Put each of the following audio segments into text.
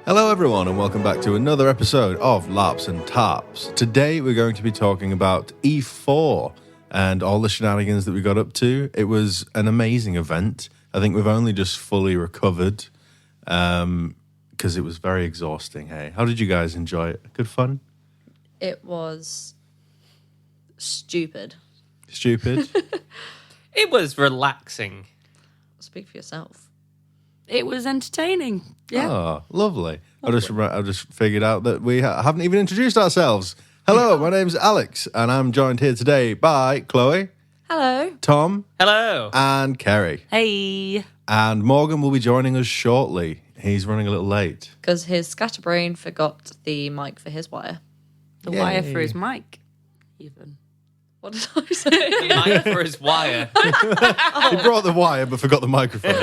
Hello everyone and welcome back to another episode of Larps and Tarps. Today we're going to be talking about E4 and all the shenanigans that we got up to. It was an amazing event. I think we've only just fully recovered because it was very exhausting. Hey, how did you guys enjoy it? Good fun? It was stupid. Stupid? It was relaxing. Speak for yourself. It was entertaining. Yeah. Oh, lovely. I just figured out that we haven't even introduced ourselves. Hello, my name's Alex, and I'm joined here today by Chloe. Hello. Tom. Hello. And Kerry. Hey. And Morgan will be joining us shortly. He's running a little late. Because his scatterbrain forgot the mic for his wire. The Yay. wire for his mic, even. What did I say? Mic for his wire. He brought the wire but forgot the microphone.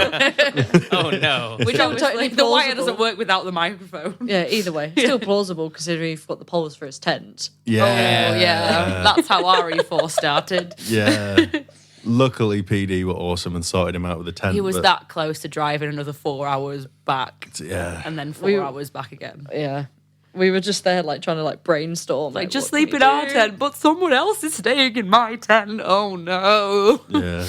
Oh, no. Which Still obviously, totally the wire plausible. doesn't work without the microphone. Yeah, either way. Still plausible considering he forgot the poles for his tent. Yeah. Oh, yeah. That's how RE4 started. Yeah. Luckily, PD were awesome and sorted him out with a tent. He was but- that close to driving another 4 hours back. Yeah. And then 4 hours back again. Yeah. We were just there trying to brainstorm. Like, just what can sleep we in our do? tent, but someone else is staying in my tent. Oh, no. Yeah.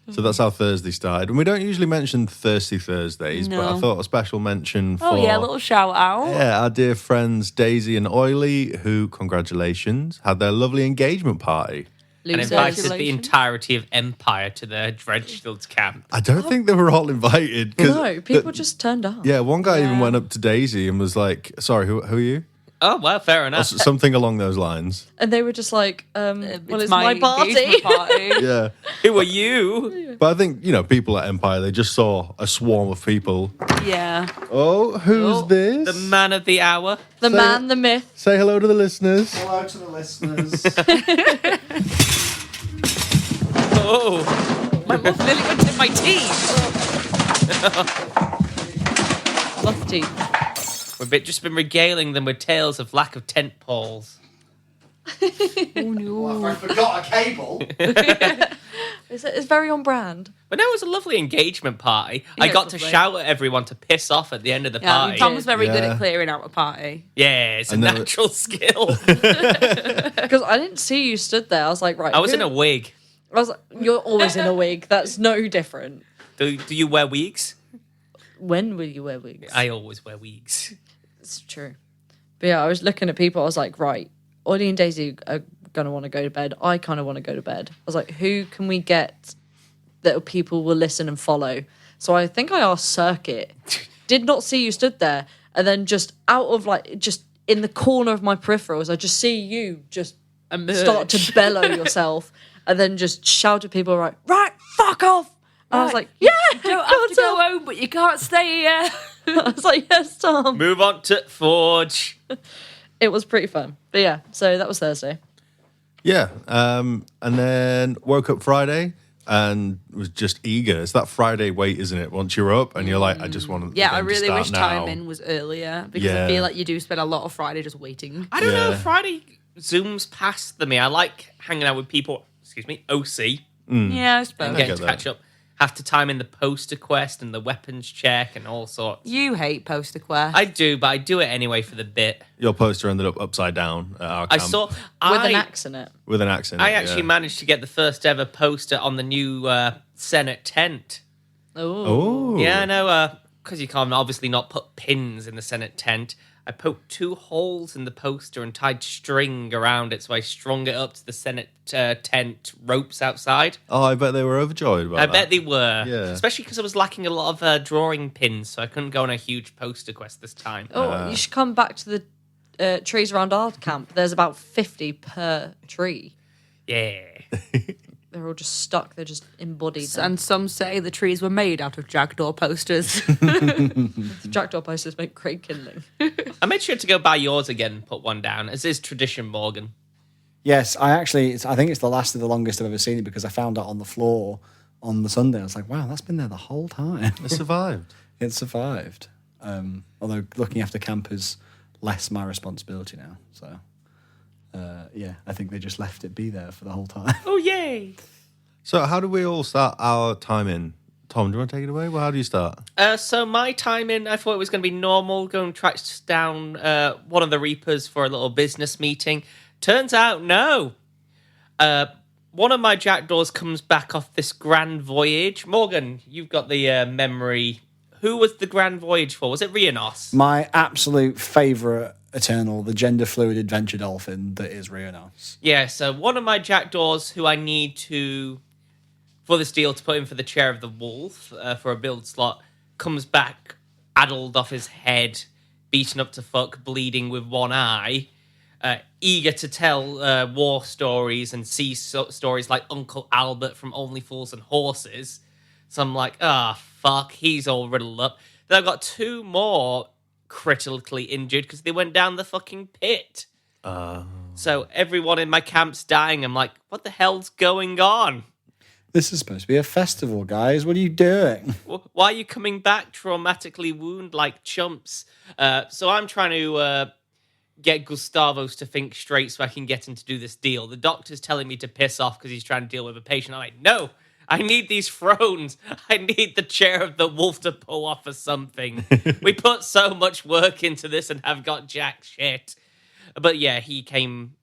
So that's how Thursday started. And we don't usually mention Thirsty Thursdays, but I No. thought a special mention for... Oh, yeah, a little shout out. Yeah, our dear friends Daisy and Oily, who, congratulations, had their lovely engagement party. And Losers. invited the Congratulations. entirety of Empire to the Dredgefields camp. I don't think they were all invited. 'cause No, people just turned up. Yeah, one guy even Yeah. went up to Daisy and was like, sorry, who are you? Oh, well, fair Or enough. something along those lines. And they were just like, well, it's It's my party. engagement party. Yeah. Who are you? But I think, people at Empire, they just saw a swarm of people. Yeah. Oh, who's this? The man of the hour. The Say- man, the myth. Say hello to the listeners. Hello to the listeners. Oh, My mouth nearly went in my teeth. Love teeth. we've just been regaling them with tales of lack of tent poles. Oh, no. Well, I forgot a cable. It's very on brand. But no, it was a lovely engagement party. Yeah, I got it's to lovely. shout at everyone to piss off at the end of the Yeah, party. Tom was very good Yeah. at clearing out a party. Yeah, it's a And then- natural skill. Because I didn't see you stood there. I was like, right. I was who- in a wig. I was like, you're always in a wig. That's no different. Do you wear wigs? When will you wear wigs? I always wear wigs. It's true. But yeah, I was looking at people. I was like, right, Ollie and Daisy are going to want to go to bed. I kind of want to go to bed. I was like, who can we get that people will listen and follow? So I think I asked Circuit. Did not see you stood there. And then just out of just in the corner of my peripherals, I just see you just Emerge. start to bellow yourself and then just shout at people right, fuck off. And I was like, yeah, You don't have to go home, but you can't stay here. I was like, yes, Tom. Move on to Forge. It was pretty fun. But yeah, so that was Thursday. Yeah. And then woke up Friday and was just eager. It's that Friday wait, isn't it? Once you're up and you're like, I just want to Yeah, I to really start wish now. timing was earlier because Yeah. I feel like you do spend a lot of Friday just waiting. I don't know. Yeah. Friday zooms past me. I like hanging out with people. OC. Yeah, I And suppose. getting get to that. catch up. Have to time in the poster quest and the weapons check and all sorts. You hate poster quest. I do, but I do it anyway for the bit. Your poster ended up upside down at our I camp saw. With an axe in it. with an accent. I actually managed to get the first ever poster on the new Senate tent. Oh. Yeah, I know. Because you can't obviously not put pins in the Senate tent. I poked 2 holes in the poster and tied string around it, so I strung it up to the Senate tent ropes outside. Oh, I bet they were overjoyed about I that. bet they were. Yeah. Especially because I was lacking a lot of drawing pins, so I couldn't go on a huge poster quest this time. Oh, you should come back to the trees around our camp. There's about 50 per tree. Yeah. They're all just stuck. They're just embodied. And some say the trees were made out of jackdaw posters. Jackdaw posters make great kindling. I made sure to go buy yours again and put one down, as is tradition, Morgan. Yes, I think it's the last of the longest I've ever seen it because I found it on the floor on the Sunday. I was like, wow, that's been there the whole time. It survived. It survived. Although looking after camp is less my responsibility now. So, I think they just left it be there for the whole time. Oh, yay! So how do we all start our time in? Tom, do you want to take it away? Well, how do you start? So my time in, I thought it was going to be normal, going to track down one of the Reapers for a little business meeting. Turns out, no. One of my jackdaws comes back off this grand voyage. Morgan, you've got the memory. Who was the grand voyage for? Was it Rhianos? My absolute favourite Eternal, the gender fluid adventure dolphin that is Rhianos. Yeah, so one of my jackdaws who I need to, for this deal, to put in for the chair of the wolf for a build slot, comes back addled off his head, beaten up to fuck, bleeding with one eye, eager to tell war stories and sea stories like Uncle Albert from Only Fools and Horses. So I'm like, fuck, he's all riddled up. Then I've got two more critically injured because they went down the fucking pit. So everyone in my camp's dying. I'm like, what the hell's going on? This is supposed to be a festival, guys. What are you doing? Why are you coming back traumatically wounded like chumps? So I'm trying to get Gustavos to think straight so I can get him to do this deal. The doctor's telling me to piss off because he's trying to deal with a patient. I'm like, no, I need these thrones. I need the chair of the wolf to pull off or something. We put so much work into this and have got jack shit. But yeah, he came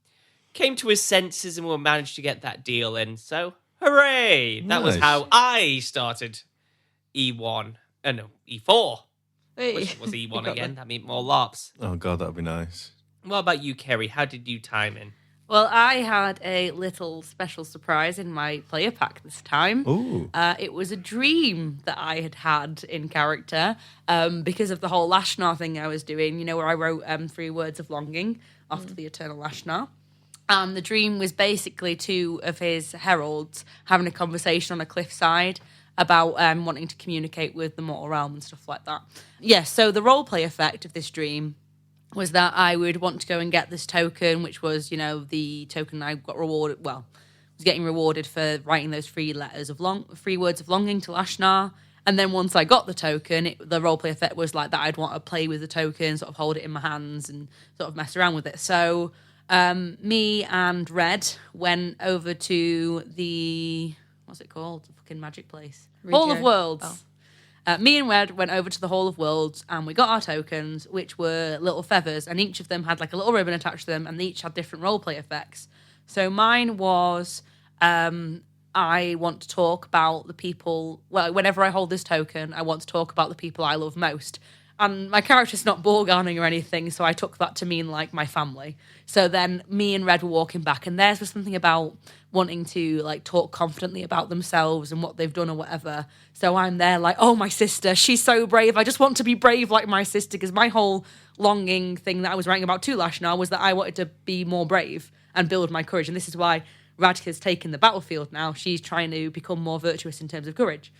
to his senses and we managed to get that deal in. So hooray! That was Nice. how I started E1. E4. Which was E1 again. That meant more Larps. Oh, God, that would be nice. What about you, Kerry? How did you time in? Well, I had a little special surprise in my player pack this time. Ooh. It was a dream that I had in character because of the whole Lashnar thing I was doing, you know, where I wrote 3 words of longing after the Eternal Lashnar. And the dream was basically 2 of his heralds having a conversation on a cliffside about wanting to communicate with the mortal realm and stuff like that. Yeah, so the roleplay effect of this dream was that I would want to go and get this token, which was, you know, the token I got rewarded, was getting rewarded for writing those 3 words of longing to Lashnar. And then once I got the token, the roleplay effect was like that I'd want to play with the token, sort of hold it in my hands and sort of mess around with it. So me and Red went over to the, what's it called? The fucking magic place. Hall of Worlds. Oh. Me and Red went over to the Hall of Worlds and we got our tokens, which were little feathers, and each of them had like a little ribbon attached to them, and they each had different roleplay effects. So mine was I want to talk about the people, well, whenever I hold this token, I want to talk about the people I love most. And my character's not Borgarning or anything, so I took that to mean like my family. So then me and Red were walking back, and theirs was something about wanting to like talk confidently about themselves and what they've done or whatever. So I'm there like, oh, my sister, she's so brave. I just want to be brave like my sister, because my whole longing thing that I was writing about to Lashnar was that I wanted to be more brave and build my courage. And this is why Radka's taken the battlefield now. She's trying to become more virtuous in terms of courage.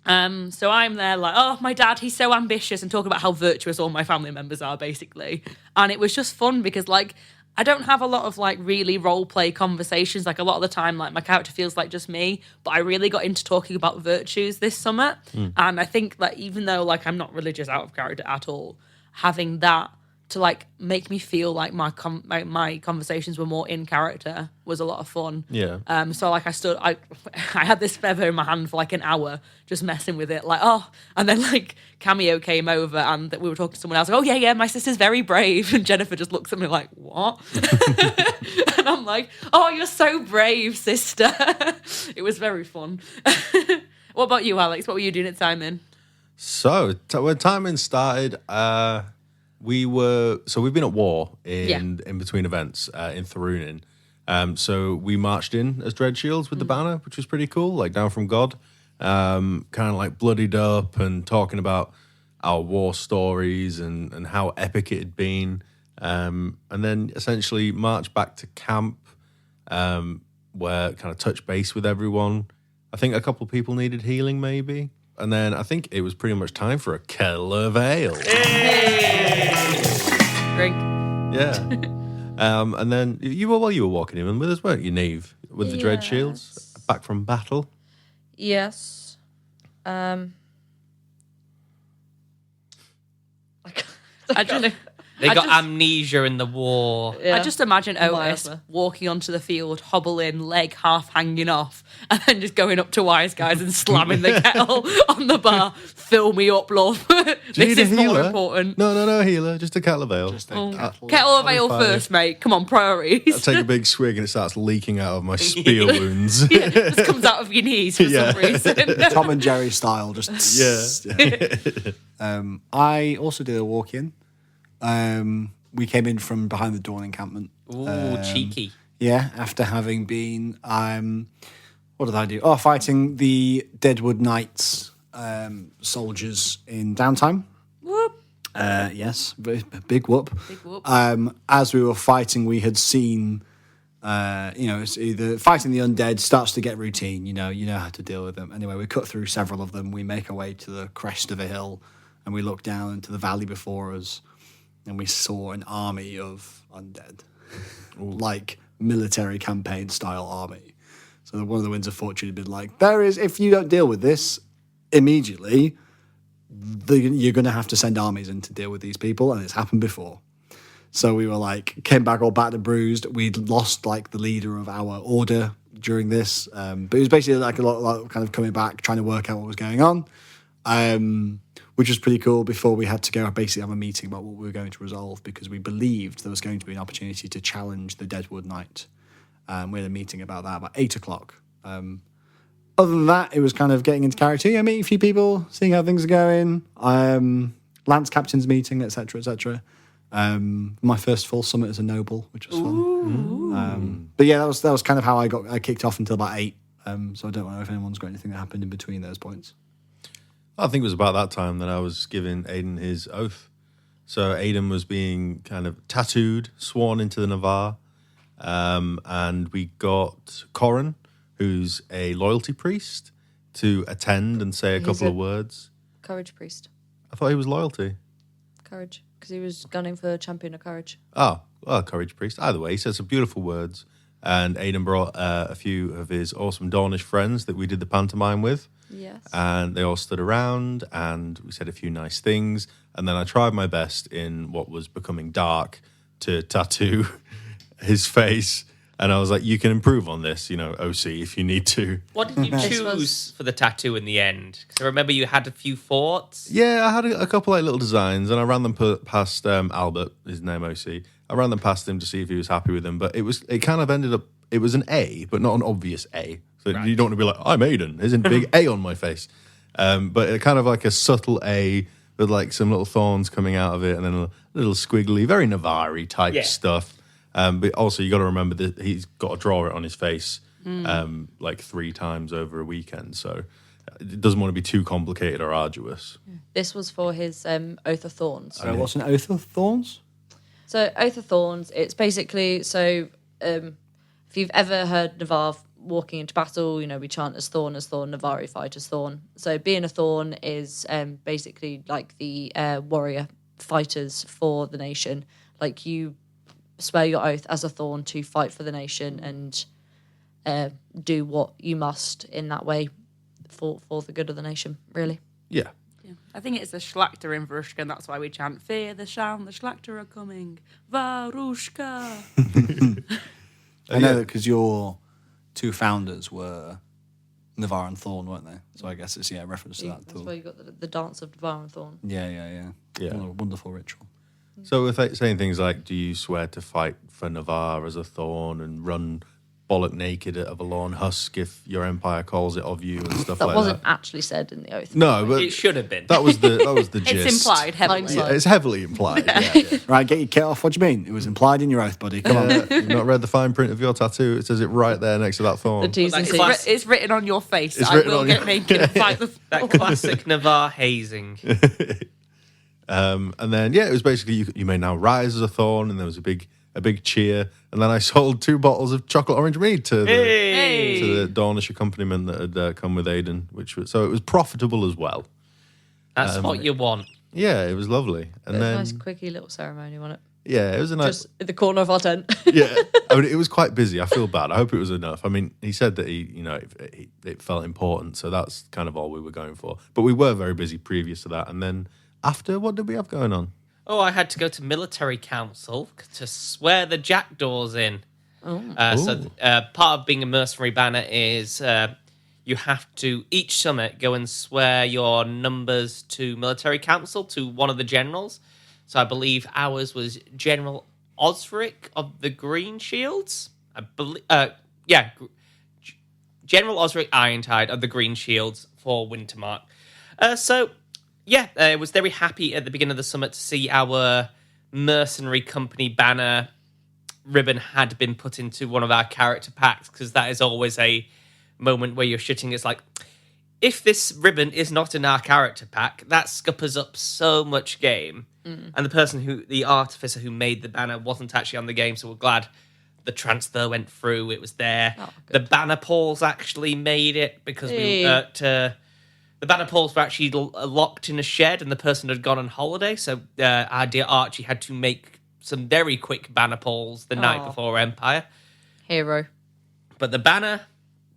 So I'm there like, oh, my dad, he's so ambitious, and talk about how virtuous all my family members are, basically. And it was just fun because, like, I don't have a lot of, like, really role-play conversations. Like, a lot of the time, like, my character feels like just me, but I really got into talking about virtues this summer. And I think that even though, like, I'm not religious out of character at all, having that to, like, make me feel like my conversations were more in character was a lot of fun. Yeah. So, like, I had this feather in my hand for, like, an hour just messing with it, like, oh, and then, like, Cameo came over and we were talking to someone else, like, oh, yeah, my sister's very brave, and Jennifer just looks at me like, what? And I'm like, oh, you're so brave, sister. It was very fun. What about you, Alex? What were you doing at Simon? So, when timing started, we've been at war in between events in Thorunin. So we marched in as Dread Shields with the banner, which was pretty cool, like down from God. Kind of like bloodied up and talking about our war stories and how epic it had been. And then essentially marched back to camp, where kind of touch base with everyone. I think a couple of people needed healing maybe. And then I think it was pretty much time for a kettle of ale. Drink. Yeah. And then you were walking in with us, weren't you, Neve? With the Dread Shields, back from battle. Yes. They got amnesia in the war. Yeah. I just imagine Otis Miasma. walking onto the field, hobbling, leg half hanging off, and then just going up to Wise Guys and slamming the kettle on the bar. Fill me up, love. Do you This need a is more healer? important. No, healer. Just a kettle of ale. Just a Kettle of ale fine. first, mate. Come on, I priorities. take a big swig and it starts leaking out of my spear wounds. Yeah, it just comes out of your knees for Yeah. some reason. Tom and Jerry style, just I also did a walk-in. We came in from behind the Dawn encampment. Ooh, cheeky. Yeah, after having been, what did I do? Oh, fighting the Deadwood Knights soldiers in downtime. Whoop. Yes, big whoop. Big whoop. As we were fighting, we had seen, it's either fighting the undead starts to get routine. You know how to deal with them. Anyway, we cut through several of them. We make our way to the crest of a hill, and we look down into the valley before us, and we saw an army of undead, like military campaign style army. So one of the Winds of Fortune had been like, if you don't deal with this immediately, you're going to have to send armies in to deal with these people, and it's happened before. So we were like, came back all battered and bruised. We'd lost like the leader of our order during this, but it was basically like a lot kind of coming back, trying to work out what was going on, which was pretty cool. Before we had to go basically have a meeting about what we were going to resolve, because we believed there was going to be an opportunity to challenge the Deadwood Knight. We had a meeting about that about 8:00. Other than that, it was kind of getting into character. Meeting a few people, seeing how things are going. Lance captain's meeting, etc., etc. My first full summit as a noble, which was fun. But yeah, that was kind of how I kicked off until about 8. So I don't know if anyone's got anything that happened in between those points. I think it was about that time that I was giving Aiden his oath. So Aiden was being kind of tattooed, sworn into the Navarre. And we got Corin, who's a loyalty priest, to attend and say a couple of words. Courage priest. I thought he was loyalty. Courage. Because he was gunning for champion of courage. Oh, well, courage priest. Either way, he said some beautiful words. And Aiden brought a few of his awesome Dornish friends that we did the pantomime with. Yes. And they all stood around and we said a few nice things. And then I tried my best in what was becoming dark to tattoo his face. And I was like, you can improve on this, OC, if you need to. What did you choose for the tattoo in the end? Because I remember you had a few thoughts. Yeah, I had a couple like little designs, and I ran them past Albert, his name OC. I ran them past him to see if he was happy with them, but it kind of ended up, it was an A, but not an obvious A. So you don't want to be like, I'm Aiden. There's a big A on my face. But it kind of like a subtle A with like some little thorns coming out of it, and then a little squiggly, very Navarre type stuff. But also, you got to remember that he's got to draw it on his face like 3 times over a weekend. So it doesn't want to be too complicated or arduous. This was for his Oath of Thorns. So what's an Oath of Thorns? So Oath of Thorns, it's basically, if you've ever heard Navarre walking into battle, we chant as Thorn, Navarre fight as Thorn. So being a Thorn is basically like the warrior fighters for the nation. Like you swear your oath as a Thorn to fight for the nation and do what you must in that way for the good of the nation, really. Yeah. I think it's the Schlachter in Varushka, and that's why we chant, fear the sound, the Schlachter are coming, Varushka. I know that because your 2 founders were Navarre and Thorn, weren't they? So I guess it's a reference to that. That's why you got the dance of Navarre and Thorn. Yeah. What a wonderful ritual. So with saying things like, do you swear to fight for Navarre as a Thorn and run bollock naked of a lorn husk if your empire calls it of you and stuff That like wasn't that? actually said in the oath. No, but It should have been. that was the gist. It's implied heavily. Hindsight. Yeah, it's heavily implied. Yeah. Right, get your kit off. What do you mean? It was implied in your oath, buddy. Come on. You've not read the fine print of your tattoo? It says it right there next to that The thorn. T's and Like, C's. class- It's written on your face. It's I written will on get your- naked and fight the That classic Navarre hazing. And then, it was basically you may now rise as a Thorn, and there was a big cheer. And then I sold 2 bottles of chocolate orange mead to the Dornish accompaniment that had come with Aiden, so it was profitable as well. That's what you want. Yeah, it was lovely. And It was then, a nice, quickie little ceremony, wasn't it? it was a nice. Just at the corner of our tent. Yeah, I mean, it was quite busy. I feel bad. I hope it was enough. I mean, he said that it felt important, so that's kind of all we were going for. But we were very busy previous to that, and then after, what did we have going on? Oh, I had to go to military council to swear the jackdaws in. Part of being a mercenary banner is you have to, each summit, go and swear your numbers to military council, to one of the generals. So I believe ours was General Osric of the Green Shields. General Osric Irontide of the Green Shields for Wintermark. I was very happy at the beginning of the summit to see our mercenary company banner ribbon had been put into one of our character packs, because that is always a moment where you're shitting. It's like, if this ribbon is not in our character pack, that scuppers up so much game. And the artificer who made the banner wasn't actually on the game, so we're glad the transfer went through. It was there. The banner poles actually made it, because the banner poles were actually locked in a shed and the person had gone on holiday. So our dear Archie had to make some very quick banner poles the night before Empire. Hero. But the banner,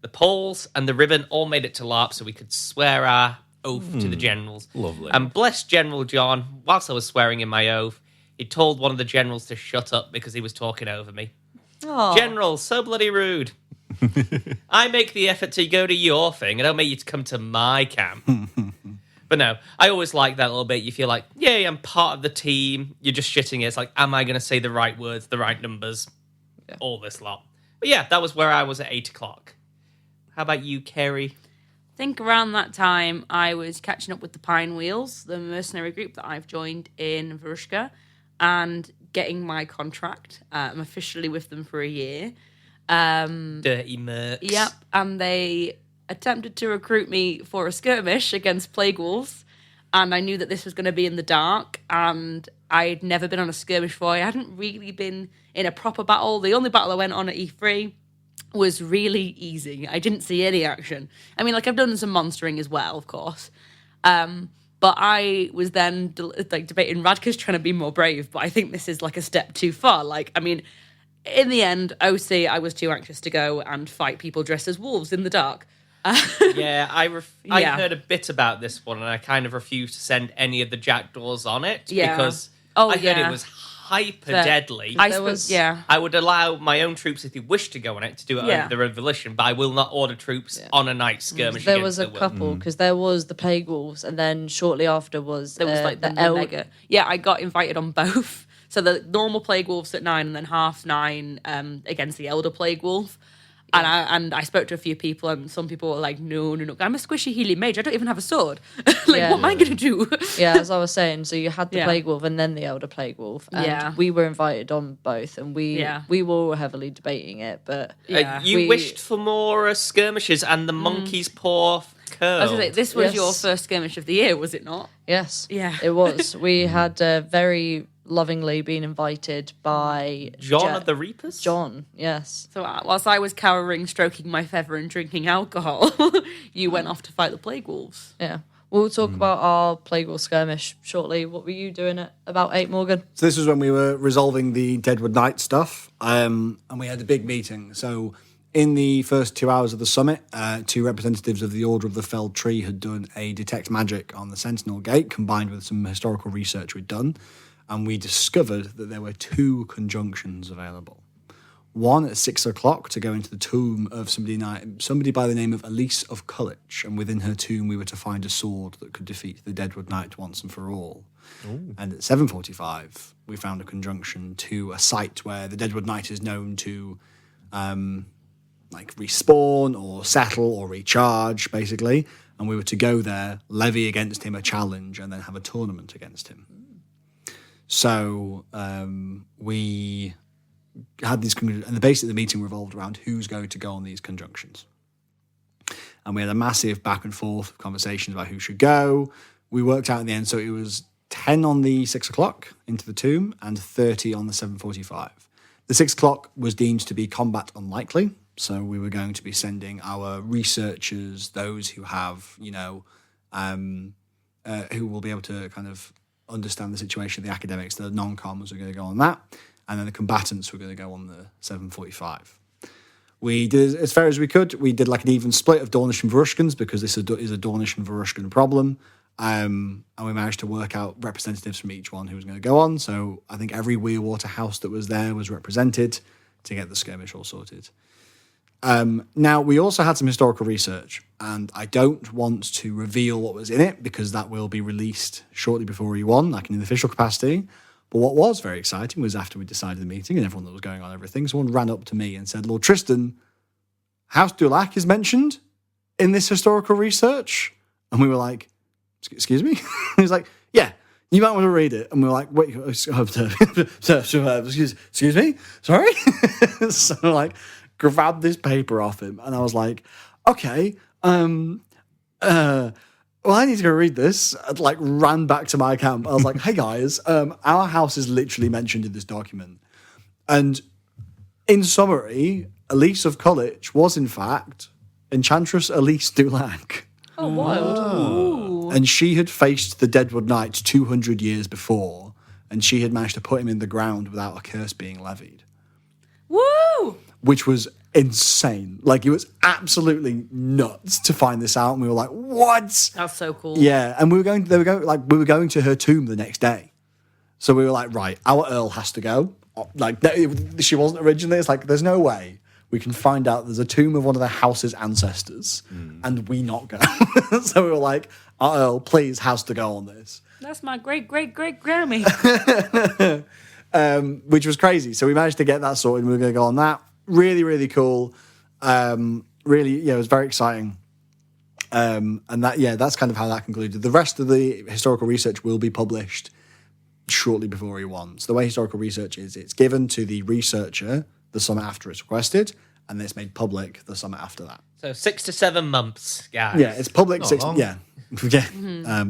the poles, and the ribbon all made it to Larps, so we could swear our oath to the generals. Lovely. And bless General John, whilst I was swearing in my oath, he told one of the generals to shut up because he was talking over me. Aw. General, so bloody rude. I make the effort to go to your thing. I don't make you to come to my camp. But no, I always like that little bit. You feel like, yay, I'm part of the team. You're just shitting it. It's like, am I going to say the right words, the right numbers? Yeah. All this lot. But yeah, that was where I was at 8 o'clock. How about you, Kerry? I think around that time, I was catching up with the Pine Wheels, the mercenary group that I've joined in Varushka, and getting my contract. I'm officially with them for a year. Dirty mercs. Yep, and they attempted to recruit me for a skirmish against Plague Wolves, and I knew that this was going to be in the dark, and I'd never been on a skirmish before. I hadn't really been in a proper battle. The only battle I went on at E3 was really easy. I didn't see any action. I mean, I've done some monstering as well, of course. But I was then debating Radka's trying to be more brave, but I think this is a step too far. In the end, OC, I was too anxious to go and fight people dressed as wolves in the dark. I heard a bit about this one, and I kind of refused to send any of the jackdaws on it because I heard it was hyper deadly. I would allow my own troops, if they wish to go on it, to do it under their own volition, but I will not order troops on a night skirmish. There was a couple, because there was the Plague Wolves, and then shortly after was the Mega. Yeah, I got invited on both. So the normal Plague Wolves at 9, and then 9:30 against the Elder Plague Wolf. Yeah. And I spoke to a few people, and some people were like, no, I'm a squishy healing mage. I don't even have a sword. What am I going to do? Yeah, as I was saying, so you had the Plague Wolf and then the Elder Plague Wolf. And we were invited on both, and we were all heavily debating it. But you wished for more skirmishes and the monkey's paw curl. This was your first skirmish of the year, was it not? Yes. Yeah. It was. We had very lovingly been invited by John of the Reapers? John, yes. So whilst I was cowering, stroking my feather and drinking alcohol, you went off to fight the Plague Wolves. Yeah. We'll talk about our Plague Wolf skirmish shortly. What were you doing at about 8, Morgan? So this was when we were resolving the Deadwood Night stuff, and we had a big meeting. So in the first 2 hours of the summit, 2 representatives of the Order of the Felled Tree had done a detect magic on the Sentinel Gate, combined with some historical research we'd done. And we discovered that there were 2 conjunctions available. One at 6 o'clock to go into the tomb of somebody by the name of Elise of Cullich, and within her tomb we were to find a sword that could defeat the Deadwood Knight once and for all. Ooh. And at 7:45 we found a conjunction to a site where the Deadwood Knight is known to respawn or settle or recharge, basically. And we were to go there, levy against him a challenge, and then have a tournament against him. So we had these, and basically the meeting revolved around who's going to go on these conjunctions. And we had a massive back and forth conversations about who should go. We worked out in the end, so it was 10 on the 6 o'clock into the tomb and 30 on the 7:45. The 6 o'clock was deemed to be combat unlikely, so we were going to be sending our researchers, those who have, who will be able to kind of understand the situation of the academics. The non-commons were going to go on that, and then the combatants were going to go on the 7:45. We did as fair as we could. We did an even split of Dornish and Varushkans, because this is a Dornish and Varushkan problem, And we managed to work out representatives from each one who was going to go on. So I think every Weirwater house that was there was represented to get the skirmish all sorted. Now, we also had some historical research, and I don't want to reveal what was in it because that will be released shortly before E1, like in an official capacity. But what was very exciting was after we decided the meeting and everyone that was going on everything, someone ran up to me and said, Lord Tristan, House Dulac is mentioned in this historical research. And we were like, excuse me? He was like, yeah, you might want to read it. And we were like, wait, excuse me? Sorry? So like, grabbed this paper off him. And I was like, okay, well, I need to go read this. I ran back to my camp. I was like, hey guys, our house is literally mentioned in this document. And in summary, Elise of College was in fact Enchantress Elise Dulac. Oh, wild. Ooh. And she had faced the Deadwood Knight 200 years before, and she had managed to put him in the ground without a curse being levied. Woo! Which was insane. Like, it was absolutely nuts to find this out. And we were like, what? That's so cool. Yeah. And we were going to her tomb the next day. So we were like, right, our Earl has to go. Like, she wasn't originally. It's like, there's no way we can find out there's a tomb of one of the house's ancestors and we not go. So we were like, our Earl, please, has to go on this. That's my great-great-great-Grammy. Which was crazy. So we managed to get that sorted and we were going to go on that. Really, really cool. Really, yeah, it was very exciting. And that's kind of how that concluded. The rest of the historical research will be published shortly before E1. So the way historical research is, it's given to the researcher the summer after it's requested, and then it's made public the summer after that. So 6 to 7 months, guys. Yeah, it's public. Not Six, long. yeah, yeah.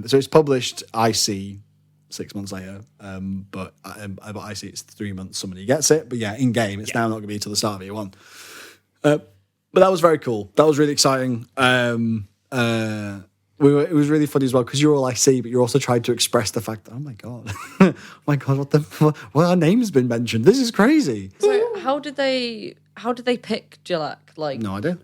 So it's published. I see 6 months later, but I see it's 3 months. Somebody gets it, but yeah, in game, it's now not going to be until the start of E1. But that was very cool. That was really exciting. It was really funny as well because you're all I see, but you're also trying to express the fact that, oh my god, what our name's been mentioned. This is crazy. So how did they pick Jillac? Like, No idea.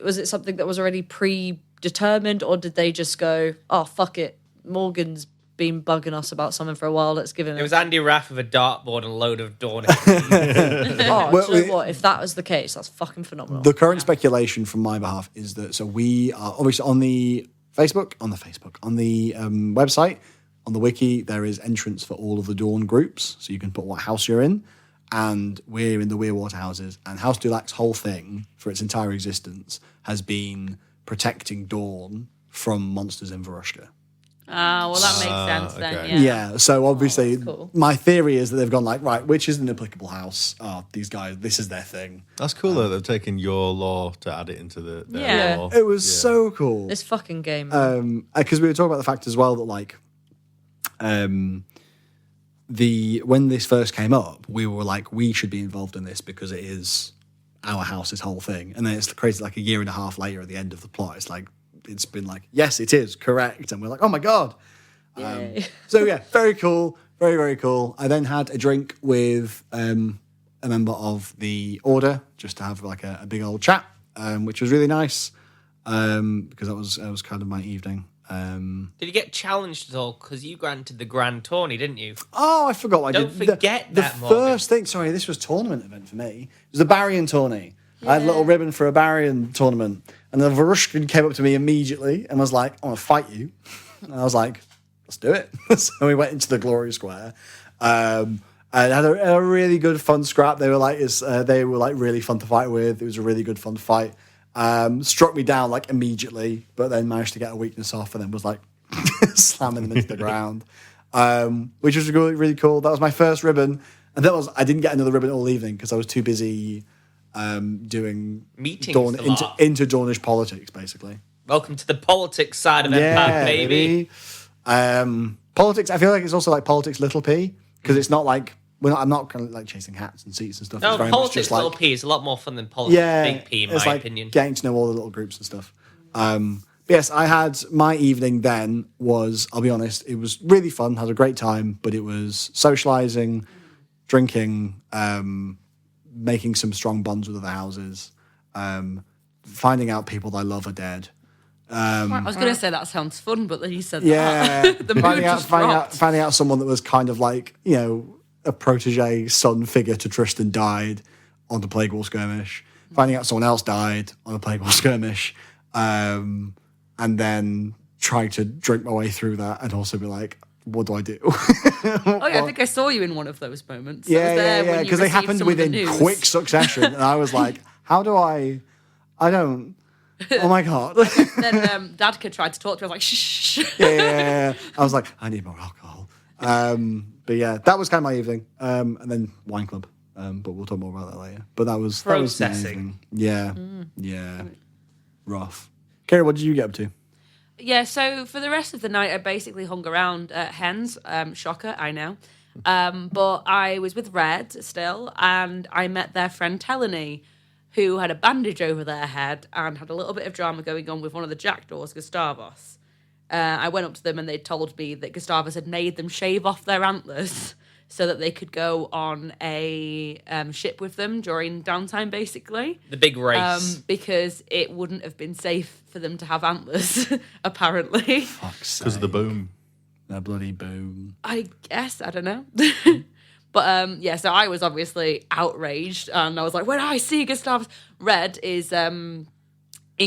Was it something that was already predetermined, or did they just go, oh fuck it, Morgan's been bugging us about something for a while, let's give him It was Andy Raff with a dartboard and a load of Dornish. Oh, do you know what? If that was the case, that's fucking phenomenal. The current speculation from my behalf is that, so we are obviously on the website, on the wiki, there is entrance for all of the Dawn groups, so you can put what house you're in, and we're in the Weirwater houses, and House Dulac's whole thing for its entire existence has been protecting Dawn from monsters in Varushka. Well, that makes sense then, okay. yeah. Yeah, so obviously, cool. my theory is that they've gone like, right, which is an applicable house? Oh, these guys, this is their thing. That's cool though. They've taken your law to add it into their Yeah. law. It was so cool. This fucking game. Because we were talking about the fact as well that when this first came up, we were like, we should be involved in this because it is our house's whole thing. And then it's crazy, like a year and a half later at the end of the plot, it's been like, yes, it is correct, and we're like, oh my god. So yeah, very cool, very very cool. I then had a drink with a member of the Order just to have like a big old chat, which was really nice because that was kind of my evening. Did you get challenged at all? Because you granted the Grand Tourney, didn't you? Oh, I forgot what I Don't did. forget the that, Morgan. first thing. Sorry, this was tournament event for me. It was the Barrion tourney. I had a little ribbon for a Barrion tournament, and the Varushkin came up to me immediately and was like, "I want to fight you." And I was like, "Let's do it." So we went into the Glory Square. And had a really good fun scrap. They were like really fun to fight with. It was a really good fun fight. Struck me down like immediately, but then managed to get a weakness off, and then was like slamming them into the ground, which was really, really cool. That was my first ribbon, and I didn't get another ribbon all evening because I was too busy doing Meetings into Dornish politics, basically. Welcome to the politics side of Empire, baby. Politics. I feel like it's also like politics little p because it's not like I'm not kind of like chasing hats and seats and stuff. No, it's very much politics just like, little P is a lot more fun than politics big P, in it's my like opinion. getting to know all the little groups and stuff. Yes, I had my evening then was, I'll be honest, it was really fun, had a great time, but it was socializing, drinking, making some strong bonds with other houses, finding out people that I love are dead, I was going to say that sounds fun, but then you said Yeah, that. The mood just dropped. finding out someone that was kind of like, a protege son figure to Tristan died on the Plague Wall skirmish. Finding out someone else died on the Plague Wall skirmish, and then trying to drink my way through that and also be like, what do I do? Oh yeah, I think I saw you in one of those moments. Yeah, because they happened within quick succession, and I was like, how do I don't. Oh my God. Then Dadka tried to talk to me. I was like, shh. Yeah. I was like, I need more alcohol. But yeah, that was kind of my evening. And then wine club. But we'll talk more about that later. But that was my Processing. evening. Yeah. Rough. Kira, what did you get up to? Yeah, so for the rest of the night, I basically hung around at Hens. Shocker, I know. But I was with Red still, and I met their friend Teleny, who had a bandage over their head and had a little bit of drama going on with one of the jackdaws, Gustavus. I went up to them and they told me that Gustavus had made them shave off their antlers so that they could go on a ship with them during downtime, basically. The big race. Because it wouldn't have been safe for them to have antlers, apparently. Fuck's sake. Because of the boom. The bloody boom. I guess, I don't know. But so I was obviously outraged, and I was like, when I see Gustavus, Red is in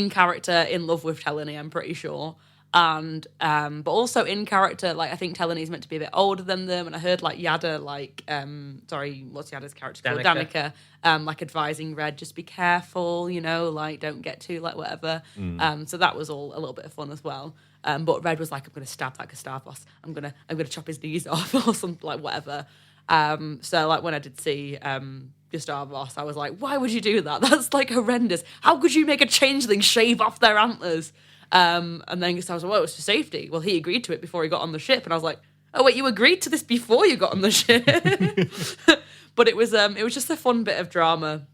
character in love with Teleny, I'm pretty sure. And but also in character, like I think Teleny's meant to be a bit older than them, and I heard like Yada, what's Yada's character called? Danica, like advising Red, just be careful, like don't get too like whatever. So that was all a little bit of fun as well. But Red was like, I'm gonna stab that Gustavus, I'm gonna chop his knees off or something like whatever. So like when I did see Gustavus, I was like, why would you do that? That's like horrendous. How could you make a changeling shave off their antlers? And then Gustavus was like, well, it was for safety. Well, he agreed to it before he got on the ship. And I was like, oh wait, you agreed to this before you got on the ship? But it was just a fun bit of drama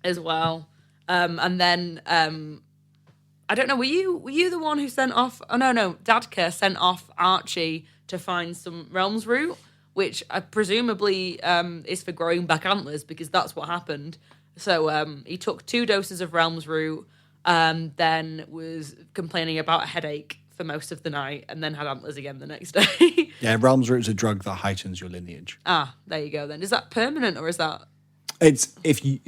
as well. And then I don't know, were you the one who sent off? Oh no, Dadka sent off Archie to find some Realms root, which presumably is for growing back antlers, because that's what happened. So he took 2 doses of Realms root, then was complaining about a headache for most of the night, and then had antlers again the next day. Yeah, Realms root is a drug that heightens your lineage. Ah, there you go then. Is that permanent, or is that... It's the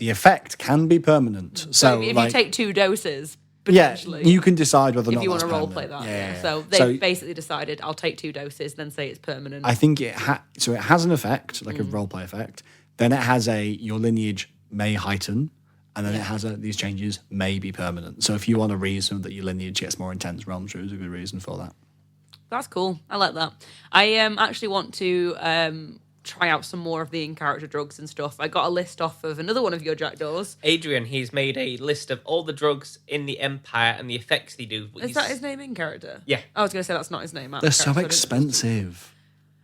effect can be permanent. So if like, you take 2 doses, yeah, potentially... you can decide whether or not if you want that's to role permanent. play that. Yeah. So they basically decided, I'll take 2 doses, then say it's permanent. I think it has an effect, like a role play effect. Then it has your lineage may heighten, and then it has these changes may be permanent. So if you want a reason that your lineage gets more intense, Realms root is a good reason for that. That's cool. I like that. I actually want to try out some more of the in-character drugs and stuff. I got a list off of another one of your jackdaws. Adrian, he's made a list of all the drugs in the Empire and the effects they do. Is that his name in character? Yeah. I was going to say that's not his name. They're so expensive.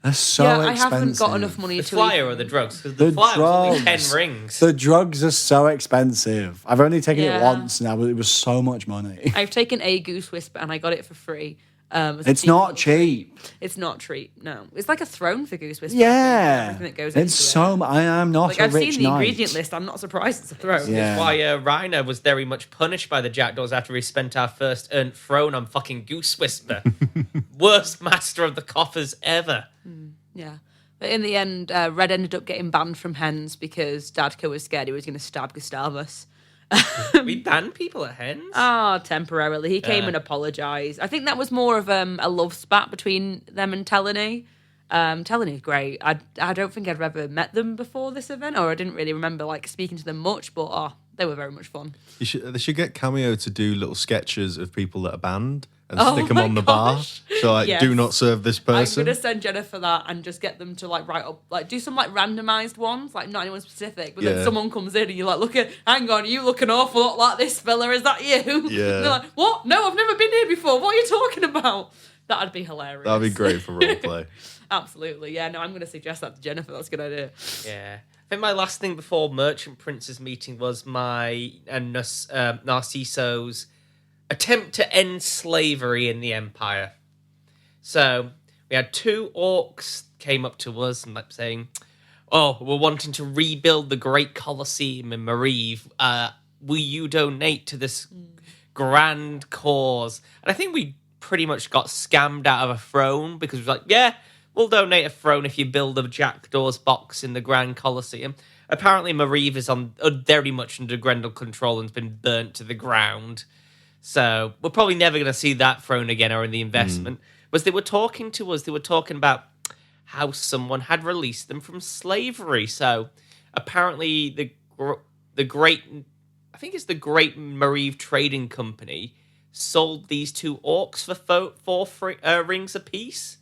They're so I expensive. haven't got enough money The to... flyer or the drugs? Because the flyer was only 10 rings. The drugs are so expensive. I've only taken it Yeah. once now, but it was so much money. I've taken a Goose Whisper and I got it for free. It's not cheap. It's not cheap, no. It's like a throne for Goose Whisper. Yeah. Everything that goes It's into so... I am not Like, a I've rich seen the knight. ingredient list. I'm not surprised it's a throne. Yeah. That's why Reiner was very much punished by the jackdaws after he spent our first earned throne on fucking Goose Whisper. Worst master of the coffers ever. Yeah. But in the end, Red ended up getting banned from Hens because Dadka was scared he was going to stab Gustavus. We ban people at Hens? Temporarily. He came and apologised. I think that was more of a love spat between them and Teleny. Teleny's great. I don't think I'd ever met them before this event, or I didn't really remember like speaking to them much, but they were very much fun. They should get Cameo to do little sketches of people that are banned and Oh stick them my on the gosh. bar. So like, Yes. do not serve this person. I'm gonna send Jennifer that and just get them to like write up, like do some like randomized ones, like not anyone specific, but Yeah. then someone comes in and you're like, hang on, you look an awful lot like this fella, is that you? Yeah. And they're like, what? No, I've never been here before. What are you talking about? That'd be hilarious. That'd be great for roleplay. Absolutely, yeah. No, I'm gonna suggest that to Jennifer. That's a good idea. Yeah. I think my last thing before Merchant Prince's meeting was my and Narcisso's attempt to end slavery in the Empire. So we had 2 orcs came up to us and like saying, "Oh, we're wanting to rebuild the Great Colosseum in Mariv. Will you donate to this grand cause. And I think we pretty much got scammed out of a throne because we were like, yeah, we'll donate a throne if you build a Jackdaws box in the Grand Colosseum. Apparently, Marive is on very much under Grendel control and has been burnt to the ground. So we're probably never going to see that throne again or in the investment. Was they were talking to us, they were talking about how someone had released them from slavery. So apparently the great, I think it's the Great Marive Trading Company, sold these 2 orcs for 4 rings apiece.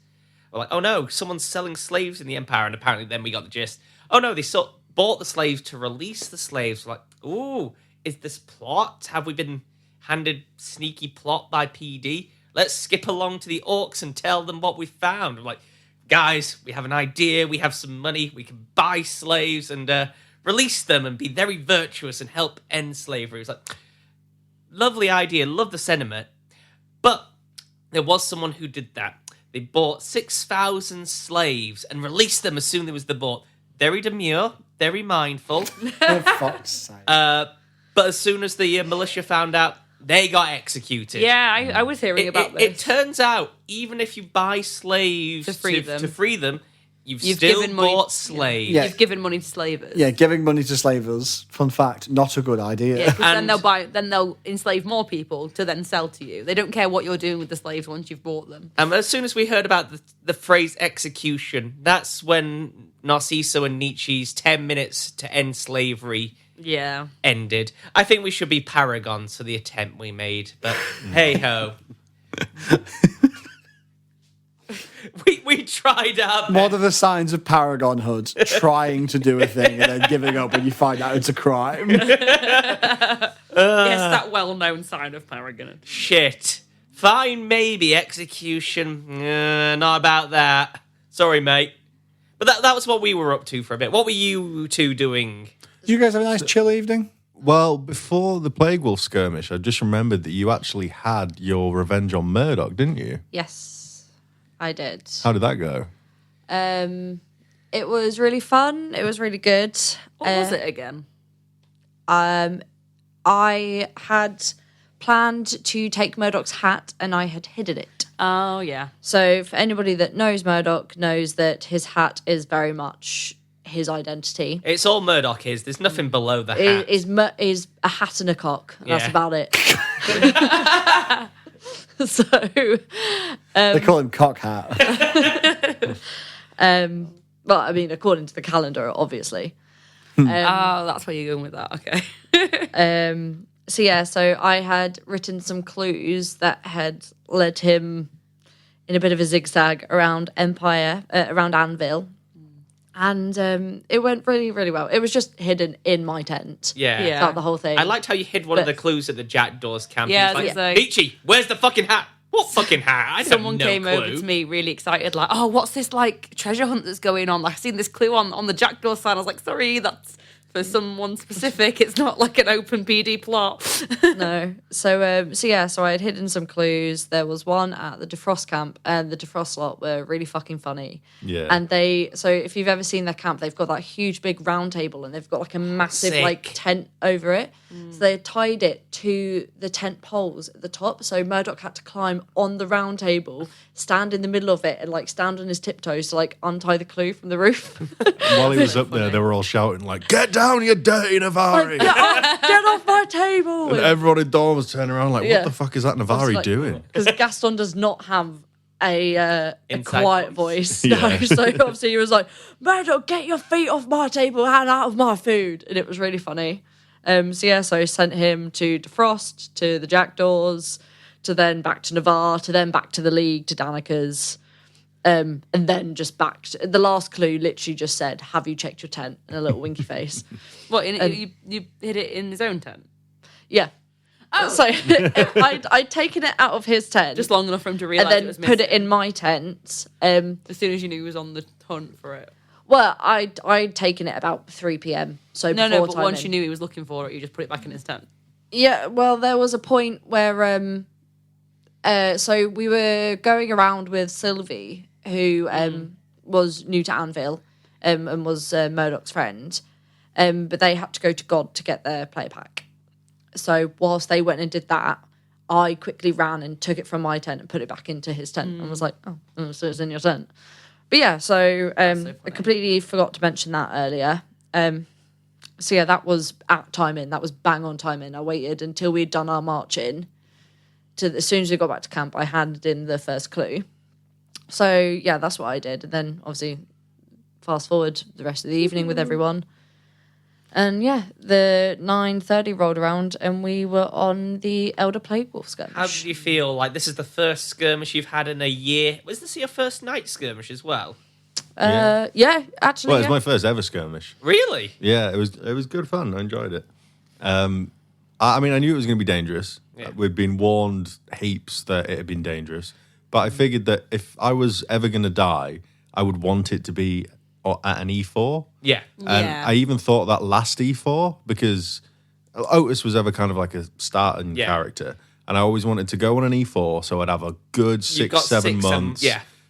We're like, oh no, someone's selling slaves in the Empire. And apparently then we got the gist. Oh no, they bought the slaves to release the slaves. We're like, ooh, is this plot? Have we been handed sneaky plot by PD? Let's skip along to the orcs and tell them what we found. We're like, guys, we have an idea. We have some money. We can buy slaves and release them and be very virtuous and help end slavery. It's like, lovely idea. Love the sentiment. But there was someone who did that. They bought 6,000 slaves and released them as soon as they bought. Very demure, very mindful. For fuck's sake. But as soon as the militia found out, they got executed. Yeah, I was hearing about this. It turns out, even if you buy slaves To free them. you've still given money- bought slaves. Yeah. You've given money to slavers. Yeah, giving money to slavers, fun fact, not a good idea. Yeah, 'cause And- then they'll enslave more people to then sell to you. They don't care what you're doing with the slaves once you've bought them. As soon as we heard about the phrase execution, that's when Narciso and Nietzsche's 10 minutes to end slavery Yeah. ended. I think we should be paragons for the attempt we made, but hey ho. we tried our best. What are the signs of Paragon Hood trying to do a thing and then giving up when you find out it's a crime? Yes, that well-known sign of Paragon. Shit. Fine, maybe. Execution. Not about that. Sorry, mate. But that was what we were up to for a bit. What were you two doing? Did you guys have a nice chill evening? Well, before the Plague Wolf skirmish, I just remembered that you actually had your revenge on Murdoch, didn't you? Yes, I did. How did that go? It was really fun. It was really good. What was it again? I had planned to take Murdoch's hat and I had hidden it. Oh, yeah. So for anybody that knows Murdoch knows that his hat is very much his identity. It's all Murdoch is. There's nothing below the hat. Is a hat and a cock. That's Yeah. about it. So, They call him Cock Hat. well, I mean, according to the calendar, obviously. Oh, that's where you're going with that. Okay. So I had written some clues that had led him in a bit of a zigzag around around Anvil. And it went really, really well. It was just hidden in my tent. Yeah. Throughout the whole thing. I liked how you hid one of But- the clues at the Jackdaws camp. Yeah, He was it's like- Peachy, where's the fucking hat? What fucking hat? I Someone have no came clue. over to me really excited, like, oh, what's this, like, treasure hunt that's going on? Like, I've seen this clue on the Jackdaw sign. I was like, sorry, that's for someone specific. It's not like an open PD plot. No. So I had hidden some clues. There was one at the defrost camp, and the defrost lot were really fucking funny. Yeah. And so if you've ever seen their camp, they've got that huge big round table, and they've got like a massive Sick. like tent over it. So they tied it to the tent poles at the top. So Murdoch had to climb on the round table, stand in the middle of it, and like stand on his tiptoes to like untie the clue from the roof. While he was up there, they were all shouting like, "Get down, you dirty Navari!" Get off my table! And everyone in Dawn was turning around like, Yeah. "What the fuck is that Navari doing?" Because Gaston does not have a Inside quiet voice. voice. No, Yeah. so obviously he was like, Murdoch, get your feet off my table and out of my food. And it was really funny. So I sent him to Defrost, to the Jackdaws, to then back to Navarre, to then back to the League, to Danica's. And then just back to the last clue literally just said, have you checked your tent? And a little winky face. What, you hid it in his own tent? Yeah. Oh. So I'd taken it out of his tent. Just long enough for him to and realise then it was put it missing. in my tent. As soon as you knew he was on the hunt for it. Well, I'd taken it about 3 p.m. So No, before but time once in. you knew he was looking for it, you just put it back in his tent. Yeah, well, there was a point where so we were going around with Sylvie, who was new to Anvil and was Murdoch's friend, but they had to go to God to get their player pack. So whilst they went and did that, I quickly ran and took it from my tent and put it back into his tent and was like, oh, so it's in your tent. But yeah, so I completely forgot to mention that earlier. So yeah, that was at time in. That was bang on time in. I waited until we'd done our march in. As soon as we got back to camp, I handed in the first clue. So yeah, that's what I did. And then obviously fast forward the rest of the evening with everyone. And yeah, the 9:30 rolled around and we were on the Elder Plague Wolf skirmish. How did you feel? Like, this is the first skirmish you've had in a year. Was this your first night skirmish as well? Yeah, actually. Well, it was my first ever skirmish. Really? Yeah, it was good fun. I enjoyed it. I mean, I knew it was going to be dangerous. Yeah. We'd been warned heaps that it had been dangerous. But I figured that if I was ever going to die, I would want it to be at an E4. Yeah. And I even thought that last E4, because Otis was ever kind of like a starting character. And I always wanted to go on an E4, so I'd have a good 6-7 months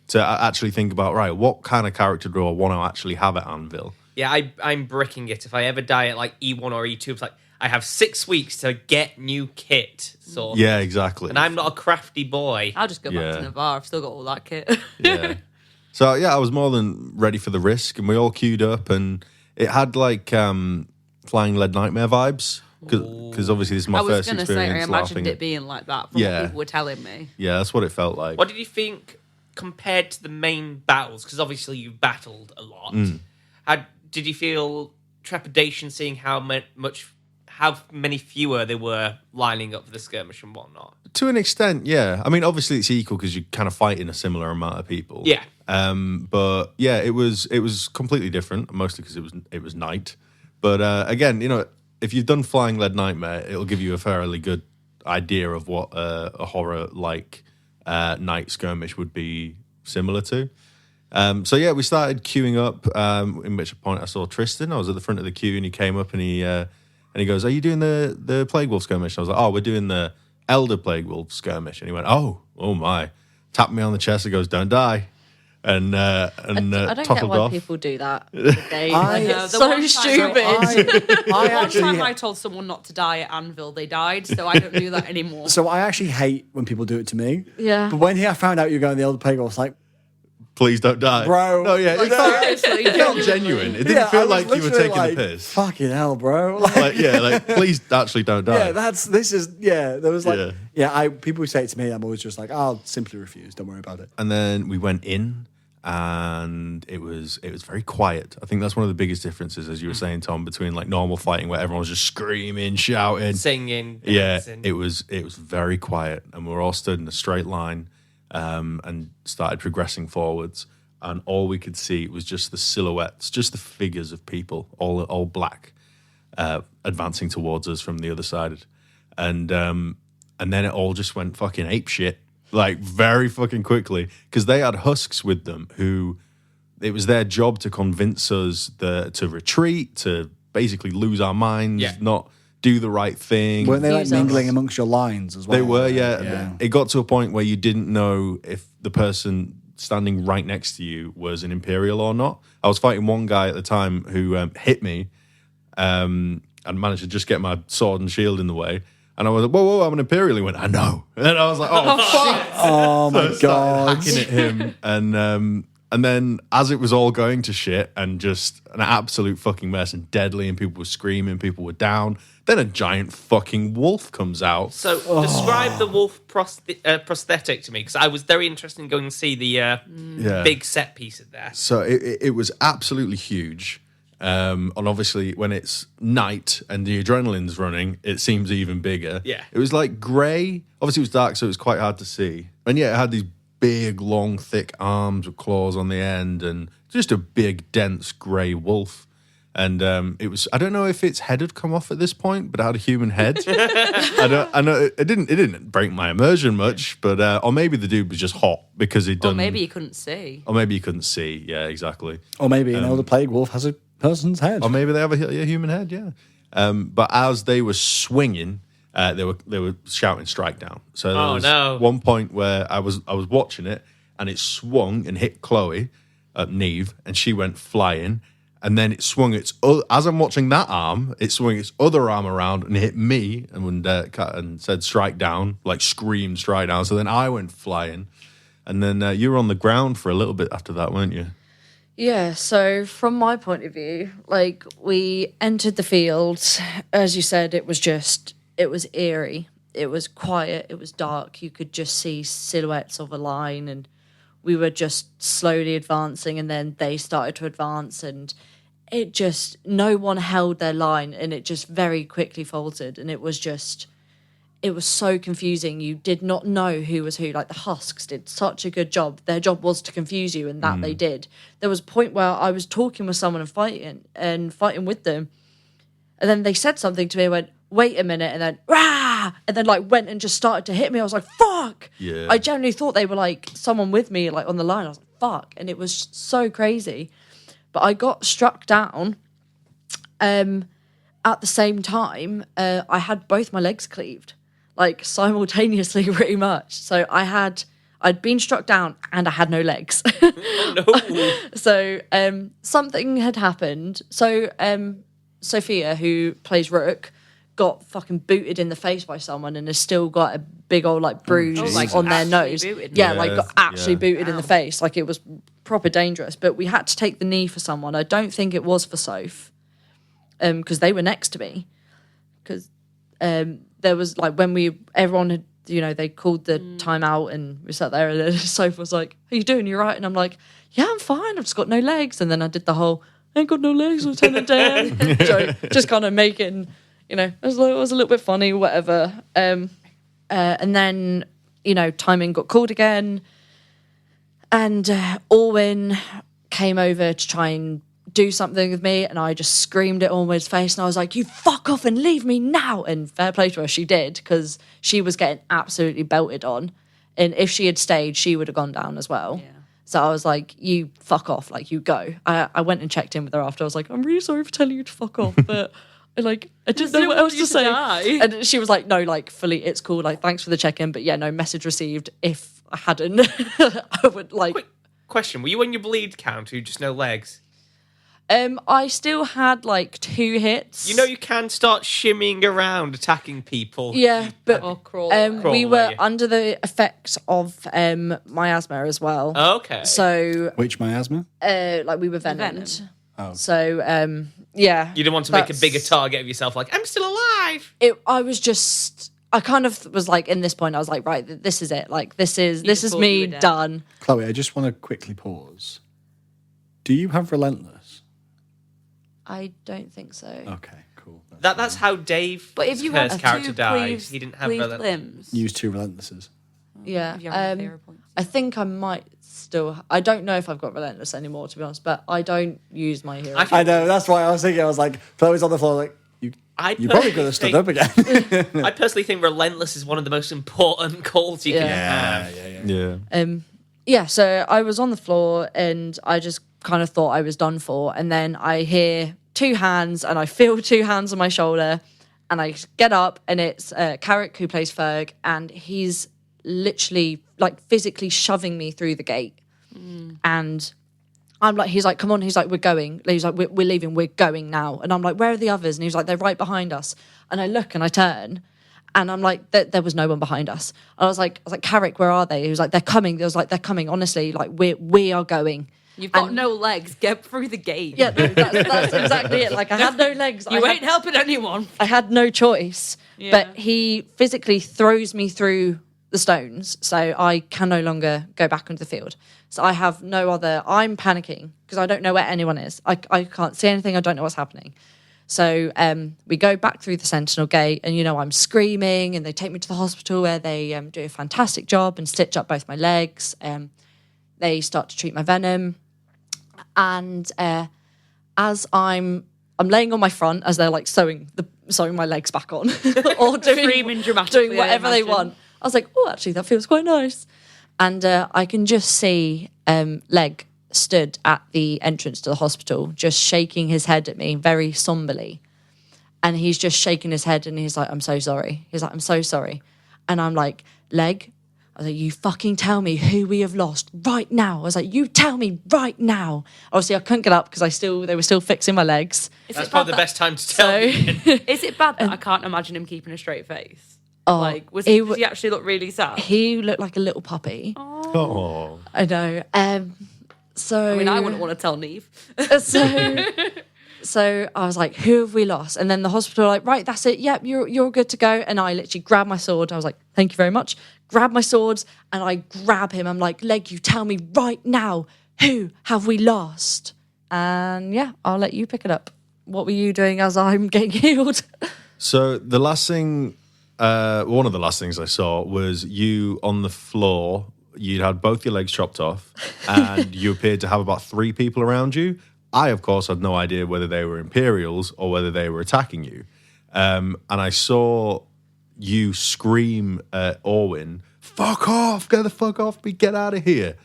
to actually think about, right, what kind of character do I want to actually have at Anvil? Yeah, I'm bricking it. If I ever die at like E1 or E2, it's like, I have 6 weeks to get new kit, sort of. Yeah, exactly. And I'm not a crafty boy. I'll just go back to Navarre. I've still got all that kit. Yeah. So, yeah, I was more than ready for the risk, and we all queued up, and it had, like, Flying Lead Nightmare vibes, because obviously this is my first experience. I was going to say, I imagined it being like that from what people were telling me. Yeah, that's what it felt like. What did you think compared to the main battles? Because obviously you've battled a lot. Did you feel trepidation seeing how many fewer there were lining up for the skirmish and whatnot? To an extent, yeah. I mean, obviously it's equal because you're kind of fighting a similar amount of people. Yeah. But yeah, it was completely different, mostly because it was night. But again, you know, if you've done Flying Lead Nightmare, it'll give you a fairly good idea of what a horror like night skirmish would be similar to. So yeah, we started queuing up. In which point I saw Tristan. I was at the front of the queue, and he came up and he goes, "Are you doing the Plague Wolf skirmish?" And I was like, "Oh, we're doing the Elder Plague Wolf skirmish." And he went, "Oh my!" Tapped me on the chest and goes, "Don't die." And I don't get toppled why off. people do that. It's so stupid. One time I told someone not to die at Anvil, they died, so I don't do that anymore. So I actually hate when people do it to me. Yeah. But when I found out you were going the Elder Plague, I was like, Please don't die, bro. No, yeah, it felt genuine. It didn't feel like you were taking the piss. Fucking hell, bro. Please actually don't die. Yeah, there was people say it to me, I'm always just like, I'll simply refuse. Don't worry about it. And then we went in, and it was very quiet. I think that's one of the biggest differences, as you were saying, Tom, between like normal fighting where everyone was just screaming, shouting, singing, dancing. Yeah, it was very quiet, and we were all stood in a straight line. And started progressing forwards, and all we could see was just the silhouettes, just the figures of people, all black, advancing towards us from the other side, and then it all just went fucking apeshit, like very fucking quickly, because they had husks with them who it was their job to convince us to retreat, to basically lose our minds, not do the right thing. Weren't they like mingling amongst your lines as well? They were, yeah. It got to a point where you didn't know if the person standing right next to you was an Imperial or not. I was fighting one guy at the time who hit me and managed to just get my sword and shield in the way. And I was like, whoa, I'm an Imperial. He went, I know. And I was like, oh, fuck. Oh, my God. Hacking at him. And then as it was all going to shit and just an absolute fucking mess and deadly, and people were screaming, people were down, then a giant fucking wolf comes out. So describe the wolf prosthetic to me, because I was very interested in going to see the big set piece of there. So it was absolutely huge. And obviously when it's night and the adrenaline's running, it seems even bigger. Yeah. It was like grey. Obviously it was dark, so it was quite hard to see. And yeah, it had these big, long, thick arms with claws on the end, and just a big, dense grey wolf. And it was, I don't know if its head had come off at this point, but it had a human head. I know it didn't break my immersion much, but or maybe the dude was just hot because he'd done. Or maybe he couldn't see. Yeah, exactly. Or maybe an Elder Plague Wolf has a person's head. Or maybe they have a human head. Yeah. But as they were swinging, they were shouting strike down. So there was one point where I was watching it, and it swung and hit Chloe, Neve, and she went flying. And then it swung as I'm watching that arm, it swung its other arm around and hit me and said, strike down, like screamed strike down. So then I went flying. And then you were on the ground for a little bit after that, weren't you? Yeah, so from my point of view, like we entered the field, as you said, it was eerie. It was quiet, it was dark. You could just see silhouettes of a line, and we were just slowly advancing, and then they started to advance, and no one held their line, and it just very quickly faltered, and it was so confusing. You did not know who was who. Like the Husks did such a good job. Their job was to confuse you, and that they did. There was a point where I was talking with someone and fighting with them, and then they said something to me. I went, wait a minute, and then rah, and then like went and just started to hit me. I was like, fuck. Yeah. I genuinely thought they were like someone with me, like on the line. I was like, fuck, and it was so crazy. But I got struck down. At the same time, I had both my legs cleaved, like simultaneously, pretty much. So I'd been struck down and I had no legs. No. So something had happened. So Sophia, who plays Rook, got fucking booted in the face by someone and has still got a big old like bruise like on their actually nose. booted? Yeah, like got actually Yeah. booted in the face. Like it was proper dangerous. But we had to take the knee for someone. I don't think it was for Soph, because they were next to me. Because there was like everyone had, they called the timeout and we sat there, and then Soph was like, "How you doing? You right?" And I'm like, "Yeah, I'm fine. I've just got no legs." And then I did the whole, "I ain't got no legs, Lieutenant Dan." So just kind of making, it was a little bit funny, whatever. And then, timing got called again. And Orwin came over to try and do something with me, and I just screamed at Orwin's face, and I was like, "You fuck off and leave me now!" And fair play to her, she did, because she was getting absolutely belted on. And if she had stayed, she would have gone down as well. Yeah. So I was like, "You fuck off, like you go." I went and checked in with her after. I was like, "I'm really sorry for telling you to fuck off, but I didn't know what else to say." And she was like, "No, like fully, it's cool. Like thanks for the check-in, but yeah, no message received. If I hadn't, I would like." Quick question: were you on your bleed count? Or just no legs? I still had like 2 hits. You can start shimmying around, attacking people. Yeah, but Or crawl. we Crawl, were yeah. under the effects of miasma as well. Okay. So, Which miasma? like we were venomed. venom. Oh. So, yeah. You didn't want to make a that's- bigger target of yourself, like, I'm still alive. I kind of was like, in this point, I was like, right, this is it. Like, this is thought me you were dead. done. Chloe, I just want to quickly pause. Do you have relentless? I don't think so. Okay, cool. That's how Dave, But if you first have character two died. He didn't have cleaved relent- limbs, Use 2 relentlesses. Yeah. if you have hero points. I think I might still. I don't know if I've got relentless anymore, to be honest. But I don't use my hero. I I know, that's why I was thinking, I was like, Chloe's on the floor, like, you probably could have stood up again. I personally think relentless is one of the most important calls you can Yeah. have. Yeah. Yeah, so I was on the floor and I just kind of thought I was done for. And then I hear 2 hands and I feel 2 hands on my shoulder. And I get up and it's Carrick, who plays Ferg, and he's literally like physically shoving me through the gate. And I'm like, he's like, come on. He's like, we're going. He's like, we're leaving. We're going now. And I'm like, where are the others? And he's like, they're right behind us. And I look and I turn. And I'm like, there was no one behind us. And I was like, Carrick, where are they? He was like, they're coming. I was like, they're coming. Honestly, like we are going. You've got And- no legs. Get through the gate. Yeah, no, that's exactly it. Like I had no legs. You ain't helping anyone. I had no choice. Yeah. But he physically throws me through the stones, so I can no longer go back onto the field. So I have no other. I'm panicking because I don't know where anyone is. I can't see anything. I don't know what's happening. So we go back through the Sentinel Gate, and I'm screaming, and they take me to the hospital where they do a fantastic job and stitch up both my legs. They start to treat my venom, and as I'm laying on my front as they're like sewing my legs back on, or Screaming dramatically, doing whatever I they imagine. want. I was like, oh, actually, that feels quite nice. And I can just see Leg stood at the entrance to the hospital, just shaking his head at me very somberly. And he's just shaking his head and he's like, I'm so sorry. He's like, I'm so sorry. And I'm like, Leg, I was like, you fucking tell me who we have lost right now. I was like, you tell me right now. Obviously, I couldn't get up because they were still fixing my legs. That's probably the best time to tell me. Is it bad that I can't imagine him keeping a straight face? Oh, Like, does he actually look really sad? He looked like a little puppy. Oh. I know. So I mean, I wouldn't want to tell Neve. So I was like, who have we lost? And then the hospital were like, right, that's it. Yep, you're good to go. And I literally grabbed my sword. I was like, thank you very much. Grab my swords and I grab him. I'm like, Leg, you tell me right now, who have we lost? And yeah, I'll let you pick it up. What were you doing as I'm getting healed? So the last thing, one of the last things I saw was you on the floor. You'd had both your legs chopped off and you appeared to have about 3 people around you. I, of course, had no idea whether they were Imperials or whether they were attacking you. And I saw you scream at Orwin, fuck off, get the fuck off me, get out of here.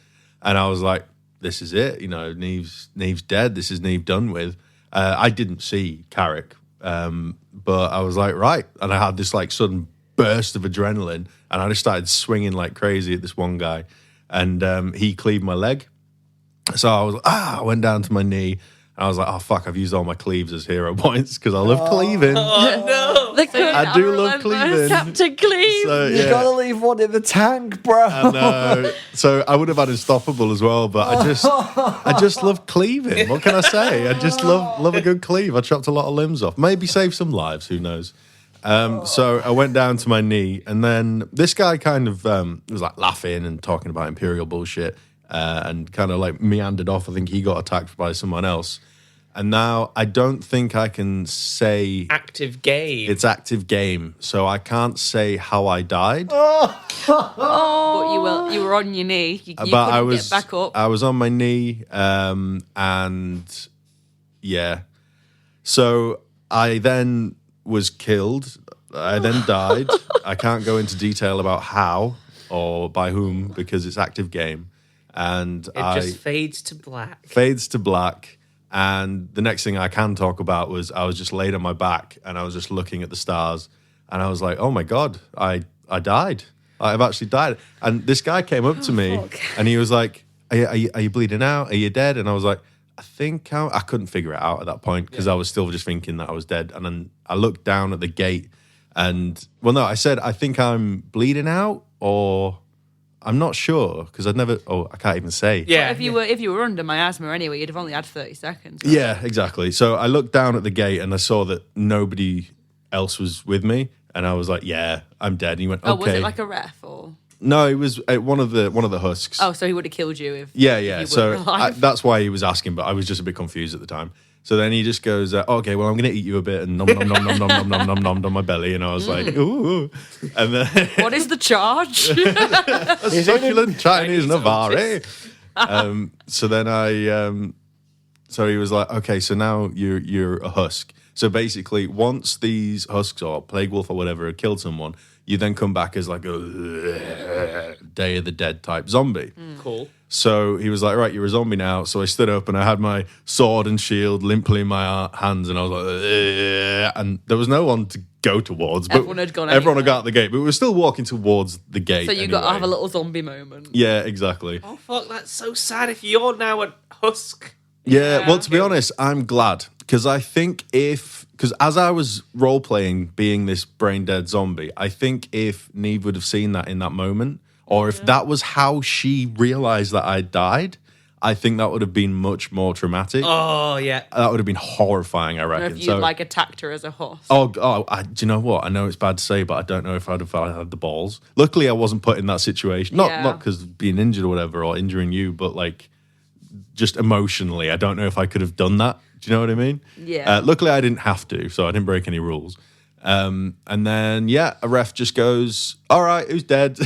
And I was like, this is it. You know, Neve's dead. This is Neve done with. I didn't see Carrick, but I was like, right. And I had this like sudden burst of adrenaline and I just started swinging like crazy at this one guy. And he cleaved my leg. So I went down to my knee and I was like, oh, fuck, I've used all my cleaves as hero points because I love cleaving. Oh, no. I do love cleaving. Captain Cleave. So, You gotta leave one in the tank, bro. And, so I would have had Unstoppable as well, but I just love cleaving. What can I say? I just love a good cleave. I chopped a lot of limbs off. Maybe save some lives, who knows? So I went down to my knee and then this guy kind of was like laughing and talking about Imperial bullshit. And kind of like meandered off. I think he got attacked by someone else. And now I don't think I can say... Active game. It's active game. So I can't say how I died. But you were on your knee. You couldn't get back up. I was on my knee. And yeah. So I then was killed. I then died. I can't go into detail about how or by whom because it's active game. And it just fades to black. Fades to black. And the next thing I can talk about was I was just laid on my back and I was just looking at the stars. And I was like, oh my God, I died. I've actually died. And this guy came up to me and he was like, are you bleeding out? Are you dead? And I was like, I think I couldn't figure it out at that point because I was still just thinking that I was dead. And then I looked down at the gate and, well, no, I said, I think I'm bleeding out or... I'm not sure because I can't even say. Yeah. If you were under miasma anyway, you'd have only had 30 seconds. Right? Yeah, exactly. So I looked down at the gate and I saw that nobody else was with me, and I was like, "Yeah, I'm dead." And he went, "Okay." Oh, was it like a ref or? No, it was one of the husks. Oh, so he would have killed you if. Yeah. If you So that's why he was asking, but I was just a bit confused at the time. So then he just goes, okay, well, I'm going to eat you a bit and nom, nom, nom, nom, nom, nom, nom, nom, nom on my belly. And I was like, ooh. And then... What is the charge? A succulent Chinese Navarre. So then so he was like, okay, so now you're a husk. So basically, once these husks or Plague Wolf or whatever have killed someone, you then come back as like a Day of the Dead type zombie. Cool. So he was like, right, you're a zombie now. So I stood up and I had my sword and shield limply in my hands and I was like, and there was no one to go towards. But everyone had gone Everyone had got out the gate, but we were still walking towards the gate. So you got to have a little zombie moment. Yeah, exactly. Oh, fuck, that's so sad if you're now a husk. Yeah, well, to be honest, I'm glad. Because I think because as I was role-playing being this brain-dead zombie, I think if Neve would have seen that in that moment, or if that was how she realised that I died, I think that would have been much more traumatic. Oh, yeah. That would have been horrifying, I reckon. Or if you attacked her as a horse. Do you know what? I know it's bad to say, but I don't know if I'd have had the balls. Luckily, I wasn't put in that situation. Not because of being injured or whatever, or injuring you, but like just emotionally. I don't know if I could have done that. Do you know what I mean? Yeah. Luckily, I didn't have to, so I didn't break any rules. And then, a ref just goes, all right, who's dead?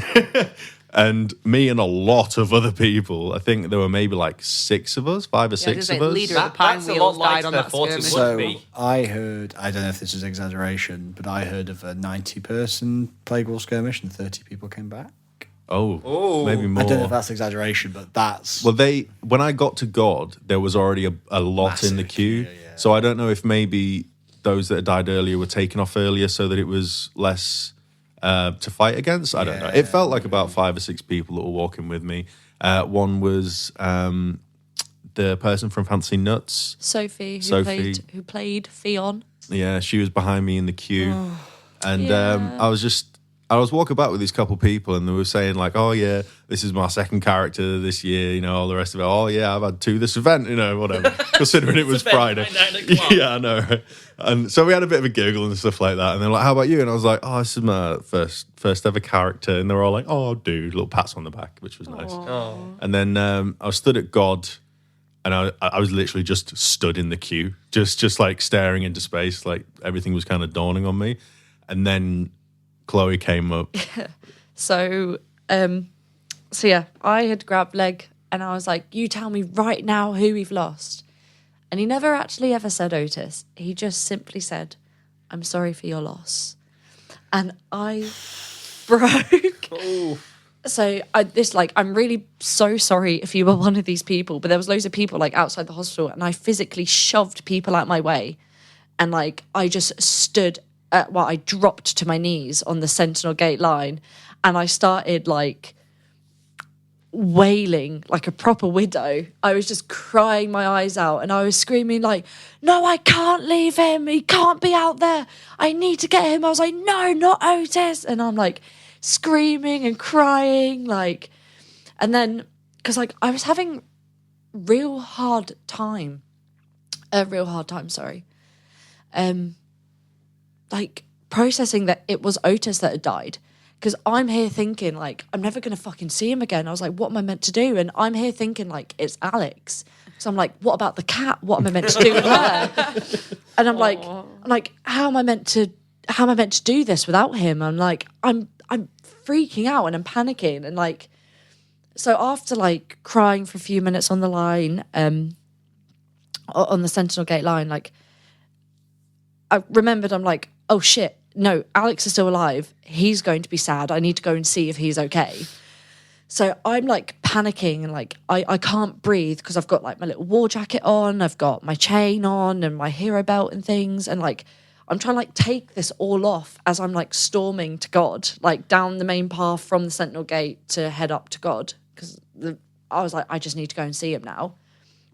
And me and a lot of other people, I think there were maybe like 6 of us, 5 or 6 of us. Leader of the Pine Wheels died on that skirmish. So I heard, I don't know if this is exaggeration, but I heard of a 90-person Plague Wolf skirmish and 30 people came back. Oh, maybe more. I don't know if that's exaggeration, but that's... Well, when I got to God, there was already a lot in the queue. Yeah. So I don't know if maybe those that had died earlier were taken off earlier so that it was less to fight against. I don't know. It felt like about 5 or 6 people that were walking with me. One was the person from Fancy Nuts. Sophie, Sophie. who played Fionn. Yeah, she was behind me in the queue. And Yeah. I was walking back with these couple people and they were saying like, oh yeah, this is my second character this year, all the rest of it. Oh yeah, I've had 2 this event, whatever. Considering it was Friday. Yeah, I know. Right? And so we had a bit of a giggle and stuff like that. And they're like, how about you? And I was like, oh, this is my first ever character. And they were all like, oh dude, little pats on the back, which was nice. Oh. And then I was stood at God and I was literally just stood in the queue, just like staring into space, like everything was kind of dawning on me. And then Chloe came up. So yeah, I had grabbed Leg and I was like, you tell me right now who we've lost. And he never actually ever said Otis. He just simply said, I'm sorry for your loss. And I broke. Oh. So I'm really so sorry if you were one of these people, but there was loads of people like outside the hospital and I physically shoved people out my way. And like, I just stood I dropped to my knees on the Sentinel Gate line and I started like wailing like a proper widow. I was just crying my eyes out and I was screaming like, no, I can't leave him. He can't be out there. I need to get him. I was like, no, not Otis. And I'm like screaming and crying like, and then because like I was having a real hard time, sorry. Like processing that it was Otis that had died. Because I'm here thinking, like, I'm never going to fucking see him again. I was like, what am I meant to do? And I'm here thinking, like, it's Alex. So I'm like, what about the cat? What am I meant to do with her? And I'm like, how am I meant to do this without him? I'm like, I'm freaking out and I'm panicking. And like, so after like crying for a few minutes on the line, on the Sentinel Gate line, like, I remembered, I'm like, oh shit, no, Alex is still alive. He's going to be sad. I need to go and see if he's okay. So I'm like panicking and like, I can't breathe because I've got like my little war jacket on, I've got my chain on and my hero belt and things. And like, I'm trying to like take this all off as I'm like storming to God, like down the main path from the Sentinel Gate to head up to God. Because I was like, I just need to go and see him now.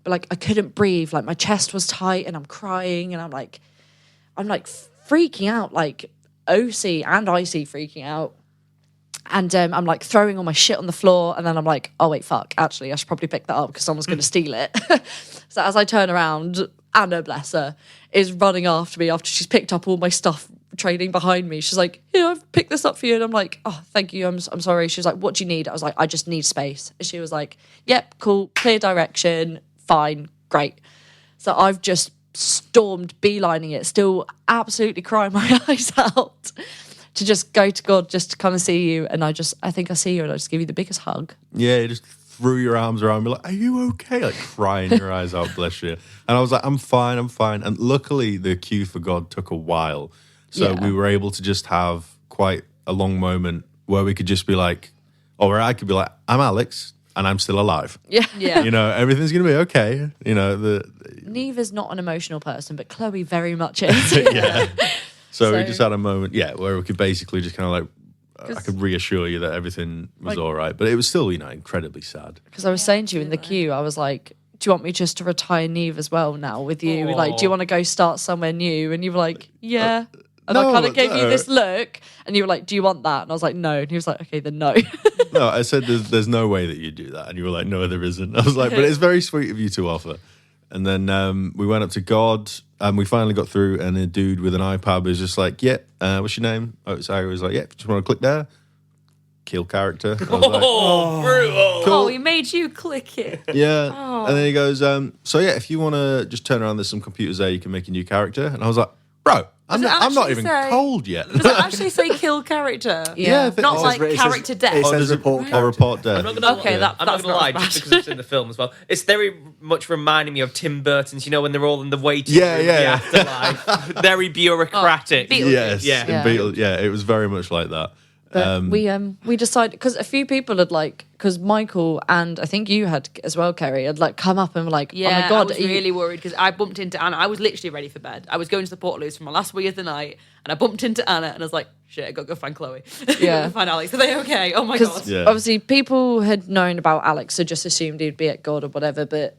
But like, I couldn't breathe. Like my chest was tight and I'm crying and I'm like freaking out, like OC and IC freaking out. And I'm like throwing all my shit on the floor. And then I'm like, oh, wait, fuck. Actually, I should probably pick that up because someone's going to steal it. So as I turn around, Anna, bless her, is running after me after she's picked up all my stuff trading behind me. She's like, yeah, I've picked this up for you. And I'm like, oh, thank you. I'm sorry. She was like, what do you need? I was like, I just need space. And she was like, yep, cool, clear direction, fine, great. So I've just stormed, beelining it, still absolutely crying my eyes out to just go to God, just to come and see you. And I think I see you and I just give you the biggest hug. Yeah, you just threw your arms around me like, are you okay? Like crying your eyes out, bless you. And I was like, I'm fine. And luckily the queue for God took a while. So we were able to just have quite a long moment where we could just be like, or where I could be like, I'm Alex and I'm still alive. Yeah. Everything's going to be okay. Neve is not an emotional person, but Chloe very much is. Yeah. So we just had a moment, where we could basically just kind of like, I could reassure you that everything was all right. But it was still, incredibly sad. Because I was saying to you in the queue, I was like, do you want me just to retire Neve as well now with you? Aww. Like, do you want to go start somewhere new? And you were like, yeah. And I kind of gave you this look, and you were like, do you want that? And I was like, no. And he was like, okay, then no. No, I said, there's no way that you do that. And you were like, no, there isn't. I was like, but it's very sweet of you to offer. And then we went up to God, and we finally got through, and a dude with an iPad was just like, what's your name? So I was like, just want to click there. Kill character. I was like, brutal. Cool. Oh, he made you click it. Yeah. Oh. And then he goes, if you want to just turn around, there's some computers there, you can make a new character. And I was like, bro, I'm not even cold yet. Does it actually say kill character? Yeah. Not like character death. It says report character. Or report death. I'm not going to lie, just because it's in the film as well. It's very much reminding me of Tim Burton's, when they're all in the waiting room in the afterlife. Very bureaucratic. Yes. Yeah. It was very much like that. But we decided, because a few people had because Michael and I think you had as well, Kerry, had come up and were like, oh my God. I was really worried because I bumped into Anna. I was literally ready for bed. I was going to the Portaloos for my last wee of the night and I bumped into Anna, and I was like, shit, I got to go find Chloe. Yeah. Find Alex. Are they okay? Oh my God. Yeah. Obviously, people had known about Alex, so just assumed he'd be at God or whatever, but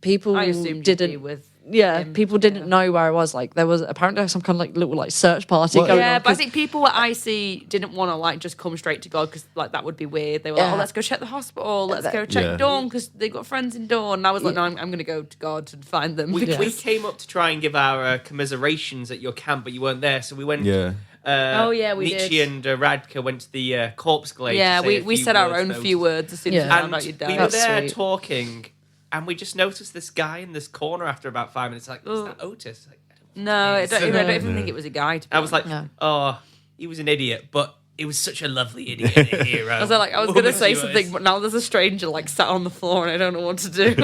people I assumed you'd be didn't. with him. People didn't know where I was. Like, there was apparently some kind of like little like search party Well, going Yeah, on. but I think people at IC didn't want to like just come straight to God because like that would be weird. They were like, Yeah. "Oh, let's go check the hospital. Let's go check Yeah. Dawn because they've got friends in Dawn." And I was like, "No, I'm going to go to God and find them." We because- came up to try and give our commiserations at your camp, but you weren't there, so we went. Yeah. Oh, yeah, we Nietzsche did. and Radka went to the corpse glade. yeah, to say we a few said our words own of few notice. words as soon as we Yeah. found And out you we died. were That's there sweet. talking, and we just noticed this guy in this corner after about 5 minutes. Like, is that Otis? Like, No, I don't No. even think it was a guy. To be I was like, No. oh, he was an idiot, but he was such a lovely idiot and a hero. I was going to say something, but now there's a stranger like sat on the floor and I don't know what to do.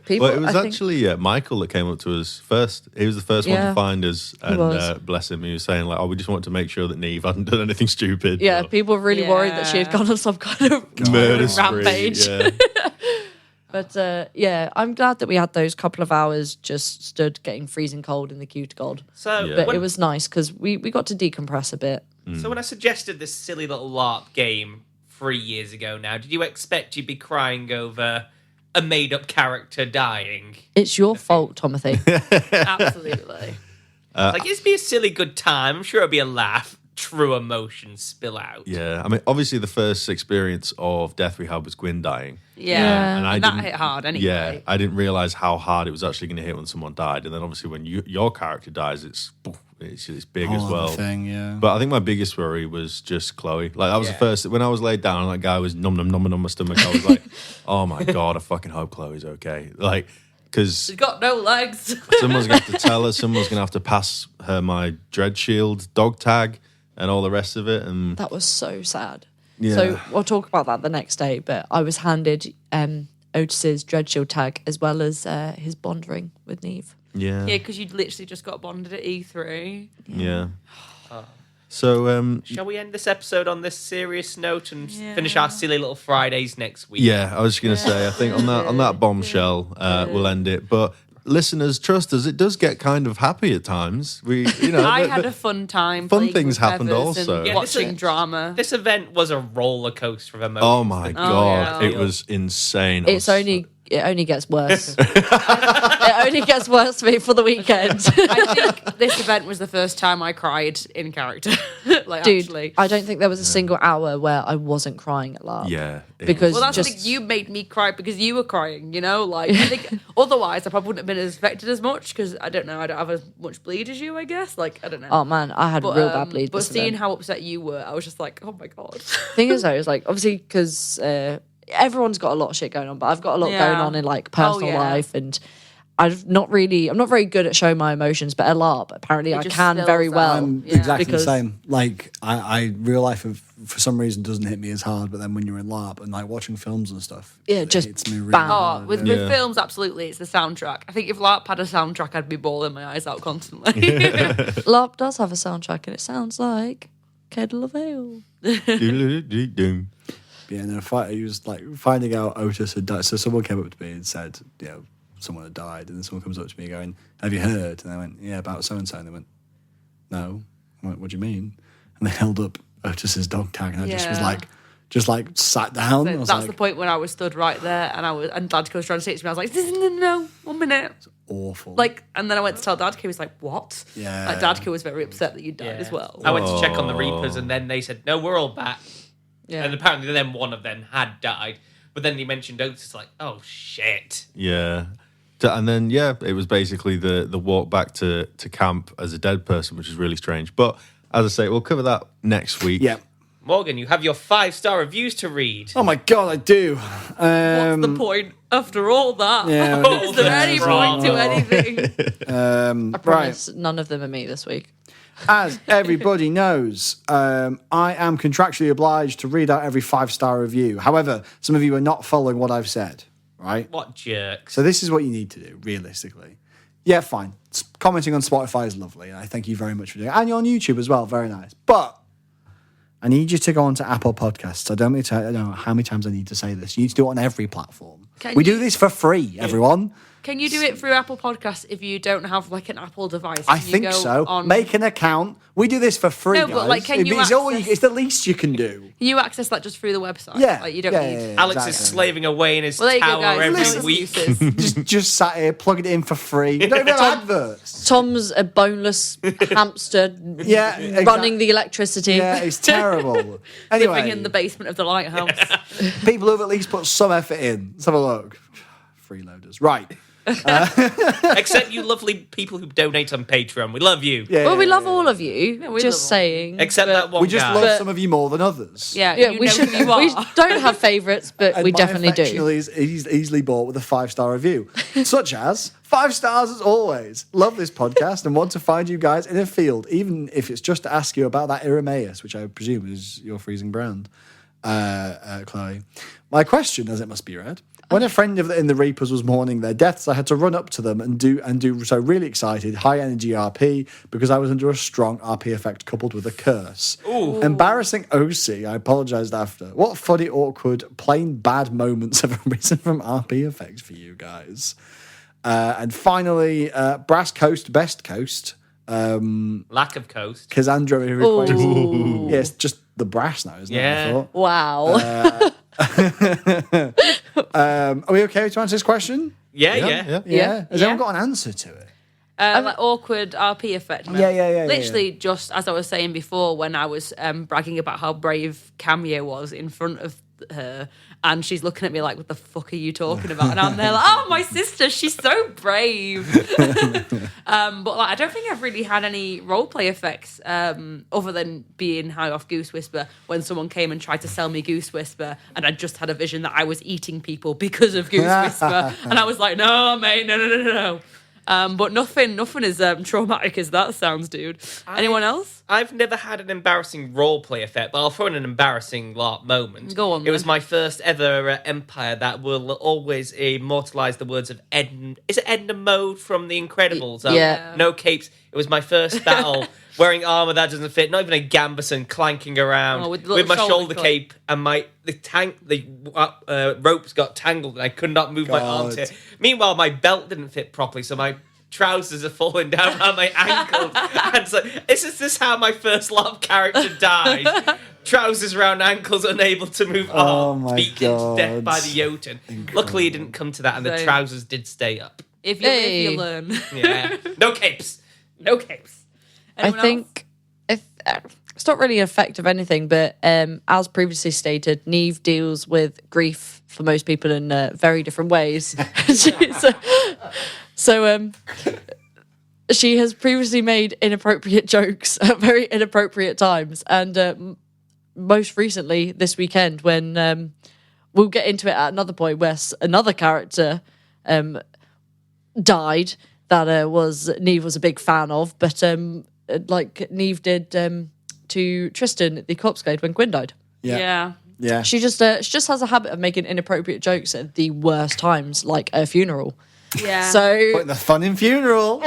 People, Well, it was I think- actually Michael that came up to us first. He was the first one Yeah. to find us, and was. bless him, he was saying like, "Oh, we just want to make sure that Neve hadn't done anything stupid." Yeah, or people were really worried that she had Yeah. gone on some kind of murder spree. rampage. Yeah. But yeah, I'm glad that we had those couple of hours just stood getting freezing cold in the queue to God. so, Yeah. But when, it was nice because we got to decompress a bit. so when I suggested this silly little LARP game 3 years ago now, did you expect you'd be crying over a made-up character dying? It's your fault, Timothy. Absolutely. Like, it'd be a silly good time. I'm sure it'd be a laugh. True emotions spill out. Yeah, I mean, obviously the first experience of death we had was Gwyn dying. Yeah. And I that didn't- hit hard anyway. Yeah, I didn't realize how hard it was actually going to hit when someone died, and then obviously when your character dies, it's big as Whole well. other thing, yeah. But I think my biggest worry was just Chloe. Like that was the Yeah. first when I was laid down, and that guy was numbing on my stomach. I was like, "Oh my god, I fucking hope Chloe's okay." Like, because She's got no legs. someone's going to have to tell her, someone's going to have to pass her my Dread Shield dog tag and all the rest of it, and That was so sad. Yeah. So we'll talk about that the next day. But I was handed Otis's Dread Shield tag as well as his bond ring with Neve. yeah, Yeah, because you'd literally just got bonded at E3. yeah. So Shall we end this episode on this serious note and Yeah. finish our silly little Fridays next week? yeah, I was just going to say, I think on that bombshell, we'll end it. But listeners, trust us, it does get kind of happy at times. I had a fun time. fun playing things with happened feathers also. and Yeah, watching drama. This event was a roller coaster of emotions. Oh my god, yeah. it was insane. It only gets worse. It only gets worse for me for the weekend. I think this event was the first time I cried in character. Like, Dude, actually. I don't think there was a single hour where I wasn't crying at LARP. Yeah, it Because Well, that's the just thing. You made me cry because you were crying, you know? Like, I think otherwise I probably wouldn't have been as affected as much because I don't know. I don't have as much bleed as you, I guess. Like, I don't know. oh man, I had but, real bad bleed. But this seeing event. how upset you were, I was just like, oh my God. Thing is though, is like obviously because everyone's got a lot of shit going on, but I've got a lot Yeah. going on in like personal yeah. life, and I'm not very good at showing my emotions. But at LARP, apparently, It I just can spills very out. well. I'm Yeah. exactly Because- the same. Like real life for some reason doesn't hit me as hard, but then when you're in LARP and like watching films and stuff, Yeah, it just hits me really bam. Oh, hard. with Yeah. films, absolutely, it's the soundtrack. I think if LARP had a soundtrack, I'd be bawling my eyes out constantly. LARP does have a soundtrack, and it sounds like Kettle of Ale. Doom. Yeah, and then he was like finding out Otis had died. So someone came up to me and said, someone had died. And then someone comes up to me going, "Have you heard?" And I went, "Yeah, about so and so." And they went, "No." I went, "What do you mean?" And they held up Otis's dog tag, and I just was Yeah. like sat down. I was That's like, the point when I was stood right there, and Dad was trying to say it to me. I was like, "No, 1 minute." awful. Like, and then I went to tell Dadka. He was like, "What?" Yeah. Like, Dadka was very upset that you died as well. I went to check on the Reapers, and then they said, "No, we're all back." Yeah. And apparently, then one of them had died. But then he mentioned Otis, like, "Oh shit!" Yeah. And then it was basically the walk back to camp as a dead person, which is really strange. But as I say, we'll cover that next week. yeah. Morgan, you have your 5-star reviews to read. Oh my god, I do. What's the point after all that? Yeah, Is there any point to anything? I promise none of them are me this week. As everybody knows, I am contractually obliged to read out every 5-star review. However, some of you are not following what I've said, right? What jerks? So this is what you need to do, realistically. Yeah, fine. Commenting on Spotify is lovely, and I thank you very much for doing it. And you're on YouTube as well, very nice. But I need you to go on to Apple Podcasts. I don't know how many times I need to say this. You need to do it on every platform. We do this for free, everyone. Can you do it through Apple Podcasts if you don't have like an Apple device? I Can you think go so. on- Make an account. We do this for free, No, guys. but, like, can you access- it's the least you can do. Can you access that just through the website? Yeah. Like, you don't Yeah, need. yeah, yeah. Alex is Exactly. slaving away in his Well, there you go, tower guys. every No week. excuses. just sat here, plugging it in for free. We don't even have adverts. Tom's a boneless hamster Yeah, running the electricity. Yeah, it's terrible. Anyway, Living in the basement of the lighthouse. people who've at least put some effort in. Let's have a look. Freeloaders. Right. Except you lovely people who donate on Patreon. We love you. Yeah, Well, we yeah, love yeah. all of you. we love Just all. saying. Except But- that one We just guy. love But- some of you more than others. Yeah, Yeah, you we know should. who you are. We don't have favourites, but And we my definitely do. affectionately is easily bought with a 5-star review, such as 5 stars as always. Love this podcast and want to find you guys in a field, even if it's just to ask you about that Irenaeus, which I presume is your freezing brand, Chloe. My question, as it must be read. When a friend in the Reapers was mourning their deaths, I had to run up to them and do so really excited, high energy RP, because I was under a strong RP effect coupled with a curse. Ooh. Embarrassing OC, I apologised after. What funny, awkward, plain bad moments have arisen from RP effects for you guys? And finally, Brass Coast, Best Coast. Lack of coast. Cassandra requests. Yeah, it's just the brass now, isn't it? I Yeah. thought. Wow. Are we okay to answer this question? Yeah. Yeah. Has anyone got an answer to it? Like awkward RP effect. Yeah. Literally, just as I was saying before, when I was bragging about how brave Cameo was in front of her, and she's looking at me like, "What the fuck are you talking about?" And I'm there like, "Oh, my sister, she's so brave." But like, I don't think I've really had any roleplay effects other than being high off Goose Whisper when someone came and tried to sell me Goose Whisper, and I just had a vision that I was eating people because of Goose Whisper, and I was like, "No, mate, no." But nothing as traumatic as that sounds, dude. Anyone else? I've never had an embarrassing roleplay effect, but I'll throw in an embarrassing LARP moment. Go on, It was then. my first ever Empire that will always immortalise the words of Is it Edna Mode from The Incredibles? Yeah. No capes. It was my first battle wearing armour that doesn't fit, not even a gambeson, clanking around with the with my little shoulder shoulder cape, and the ropes got tangled and I could not move my arms here. Meanwhile, my belt didn't fit properly, so my trousers are falling down around my ankles. And so, is this how my first LARP character died? Trousers around ankles, unable to move arms, my beaten to God. death by the Jotun. Luckily, it didn't come to that, and the So- trousers did stay up. If you learn. Yeah. No capes. No capes. I Anyone think it's not really an effect of anything, but as previously stated, Neve deals with grief for most people in very different ways. So she has previously made inappropriate jokes at very inappropriate times, and most recently this weekend when we'll get into it at another point where another character died that Neve was a big fan of, but like Neve did to Tristan the Corpse Glade when Gwyn died. Yeah. She just has a habit of making inappropriate jokes at the worst times, like a funeral. Yeah. So Putting the fun in funeral.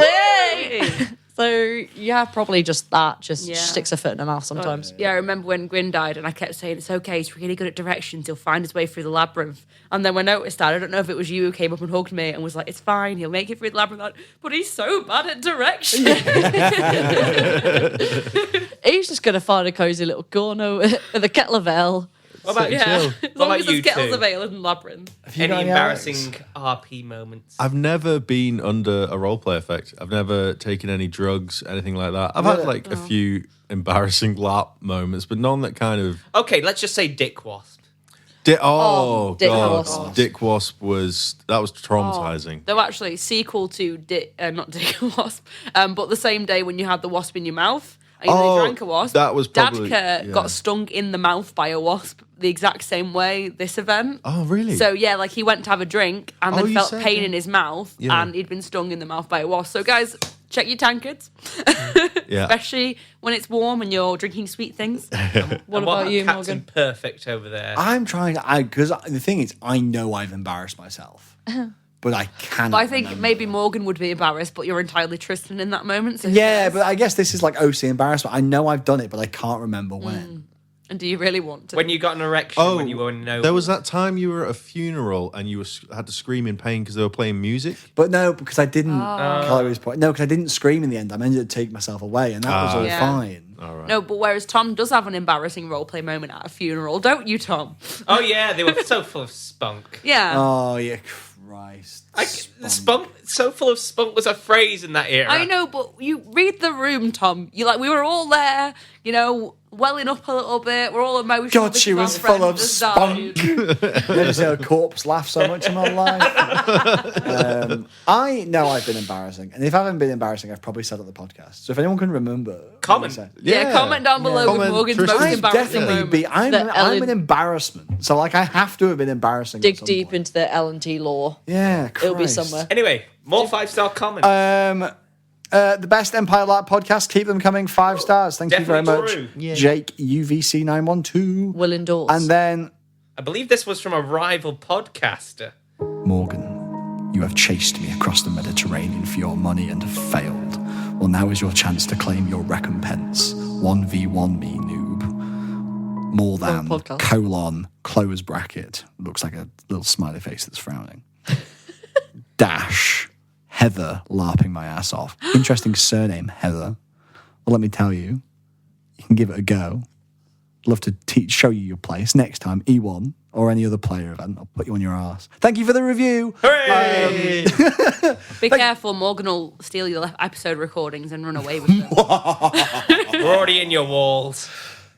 so yeah, probably just that just Yeah. sticks a foot in her mouth sometimes. Yeah, I remember when Gwyn died and I kept saying, it's okay, he's really good at directions, he'll find his way through the labyrinth. And then when I noticed that, I don't know if it was you who came up and hugged me and was like, it's fine, he'll make it through the labyrinth, but he's so bad at directions. He's just gonna find a cozy little corner with a kettle of ale. What about Yeah. you? As What long about as you there's kettles two? available in labyrinth. you got Any any, embarrassing RP moments? I've never been under a roleplay effect. I've never taken any drugs, anything like that. I've had like a few embarrassing LARP moments, but none that kind of. Okay, let's just say Dick Wasp. Dick God, Wasp. Dick Wasp was traumatizing. Though actually, sequel to not Dick Wasp, but the same day when you had the wasp in your mouth and you nearly drank a wasp, that was probably Dadka got stung in the mouth by a wasp the exact same way this event. Oh, really? So yeah, like he went to have a drink and then you felt said pain that. in his mouth Yeah. and he'd been stung in the mouth by a wasp. So guys, check your tankards, Yeah. especially when it's warm and you're drinking sweet things. What And about you, Captain Morgan? Perfect over there? I'm trying to, because the thing is, I know I've embarrassed myself, but I cannot. But I think remember. maybe Morgan would be embarrassed, but you're entirely Tristan in that moment. So Yeah, but I guess this is like OC embarrassment. I know I've done it, but I can't remember when. And do you really want to? When you got an erection when you were no. There was that time you were at a funeral and you had to scream in pain because they were playing music. But no, because I didn't. Calories point. No, because I didn't scream in the end. I managed to take myself away, and that was all fine. All right. No, but whereas Tom does have an embarrassing roleplay moment at a funeral, don't you, Tom? Oh yeah, they were so full of spunk. Yeah. Oh yeah, Christ. The spunk, so full of spunk was a phrase in that era. I know, but you read the room, Tom. We were all there, welling up a little bit. We're all emotional. God, she was full of spunk. Never seen a corpse laugh so much in my life. I know I've been embarrassing, and if I haven't been embarrassing, I've probably said it on the podcast. So if anyone can remember, comment. Comment down below with Morgan's most I've embarrassing definitely moment. I'm an embarrassment. So I have to have been embarrassing. Dig deep into the L&T lore. Yeah, Christ. It'll be somewhere. Anyway, more 5-star comments. The best Empire Larp podcast. Keep them coming. 5 stars. Thank you very much, True. Yeah. Jake UVC912. Will endorse. And then I believe this was from a rival podcaster. Morgan, you have chased me across the Mediterranean for your money and have failed. Well, now is your chance to claim your recompense. 1v1 me, noob. More than, podcast. close bracket. Looks like a little smiley face that's frowning. Dash. Heather larping my ass off. Interesting surname, Heather. Well, let me tell you, you can give it a go. Love to show you your place next time, E1 or any other player event. I'll put you on your ass. Thank you for the review. Hooray! Be careful, Morgan will steal your episode recordings and run away with them. We're already in your walls.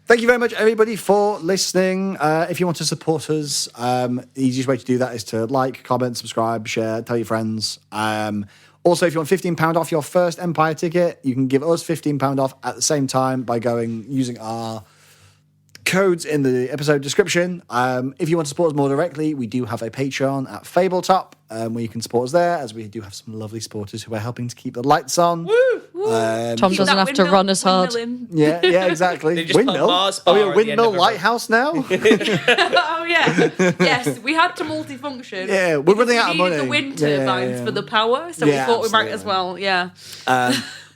Thank you very much, everybody, for listening. If you want to support us, the easiest way to do that is to like, comment, subscribe, share, tell your friends. Also, if you want £15 off your first Empire ticket, you can give us £15 off at the same time by using our codes in the episode description. If you want to support us more directly, we do have a Patreon at Fabletop, where you can support us there, as we do have some lovely supporters who are helping to keep the lights on. Woo! Tom doesn't have to run as hard. Yeah, exactly. They just Windmill. put Mars bar at the end Windmill of a lighthouse now. Oh yeah, yes, we had to multifunction. Yeah, we're running out of money. We needed the wind turbines for the power, so Yeah, we thought we might absolutely. as well. Yeah.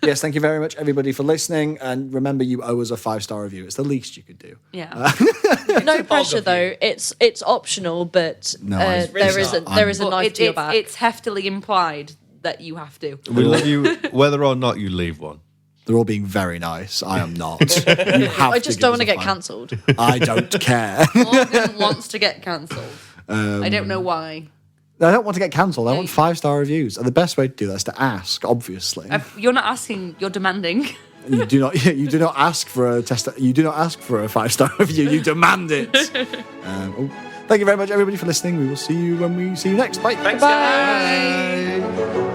Yes, thank you very much, everybody, for listening. And remember, you owe us a 5-star review. It's the least you could do. Yeah. No pressure though. It's optional, but it's really there is a But knife to your back. it's heftily implied that you have to. We love you whether or not you leave one. They're all being very nice. I am not. You have I just give don't us want to a get five. cancelled. I don't care. Morgan wants to get cancelled. I don't know why. I don't want to get cancelled. I want 5-star reviews. And the best way to do that is to ask, obviously. You're not asking, you're demanding. You do not ask for a test. You do not ask for a 5-star review. You demand it. Thank you very much, everybody, for listening. We will see you when we see you next. Bye. Thanks, Bye. guys.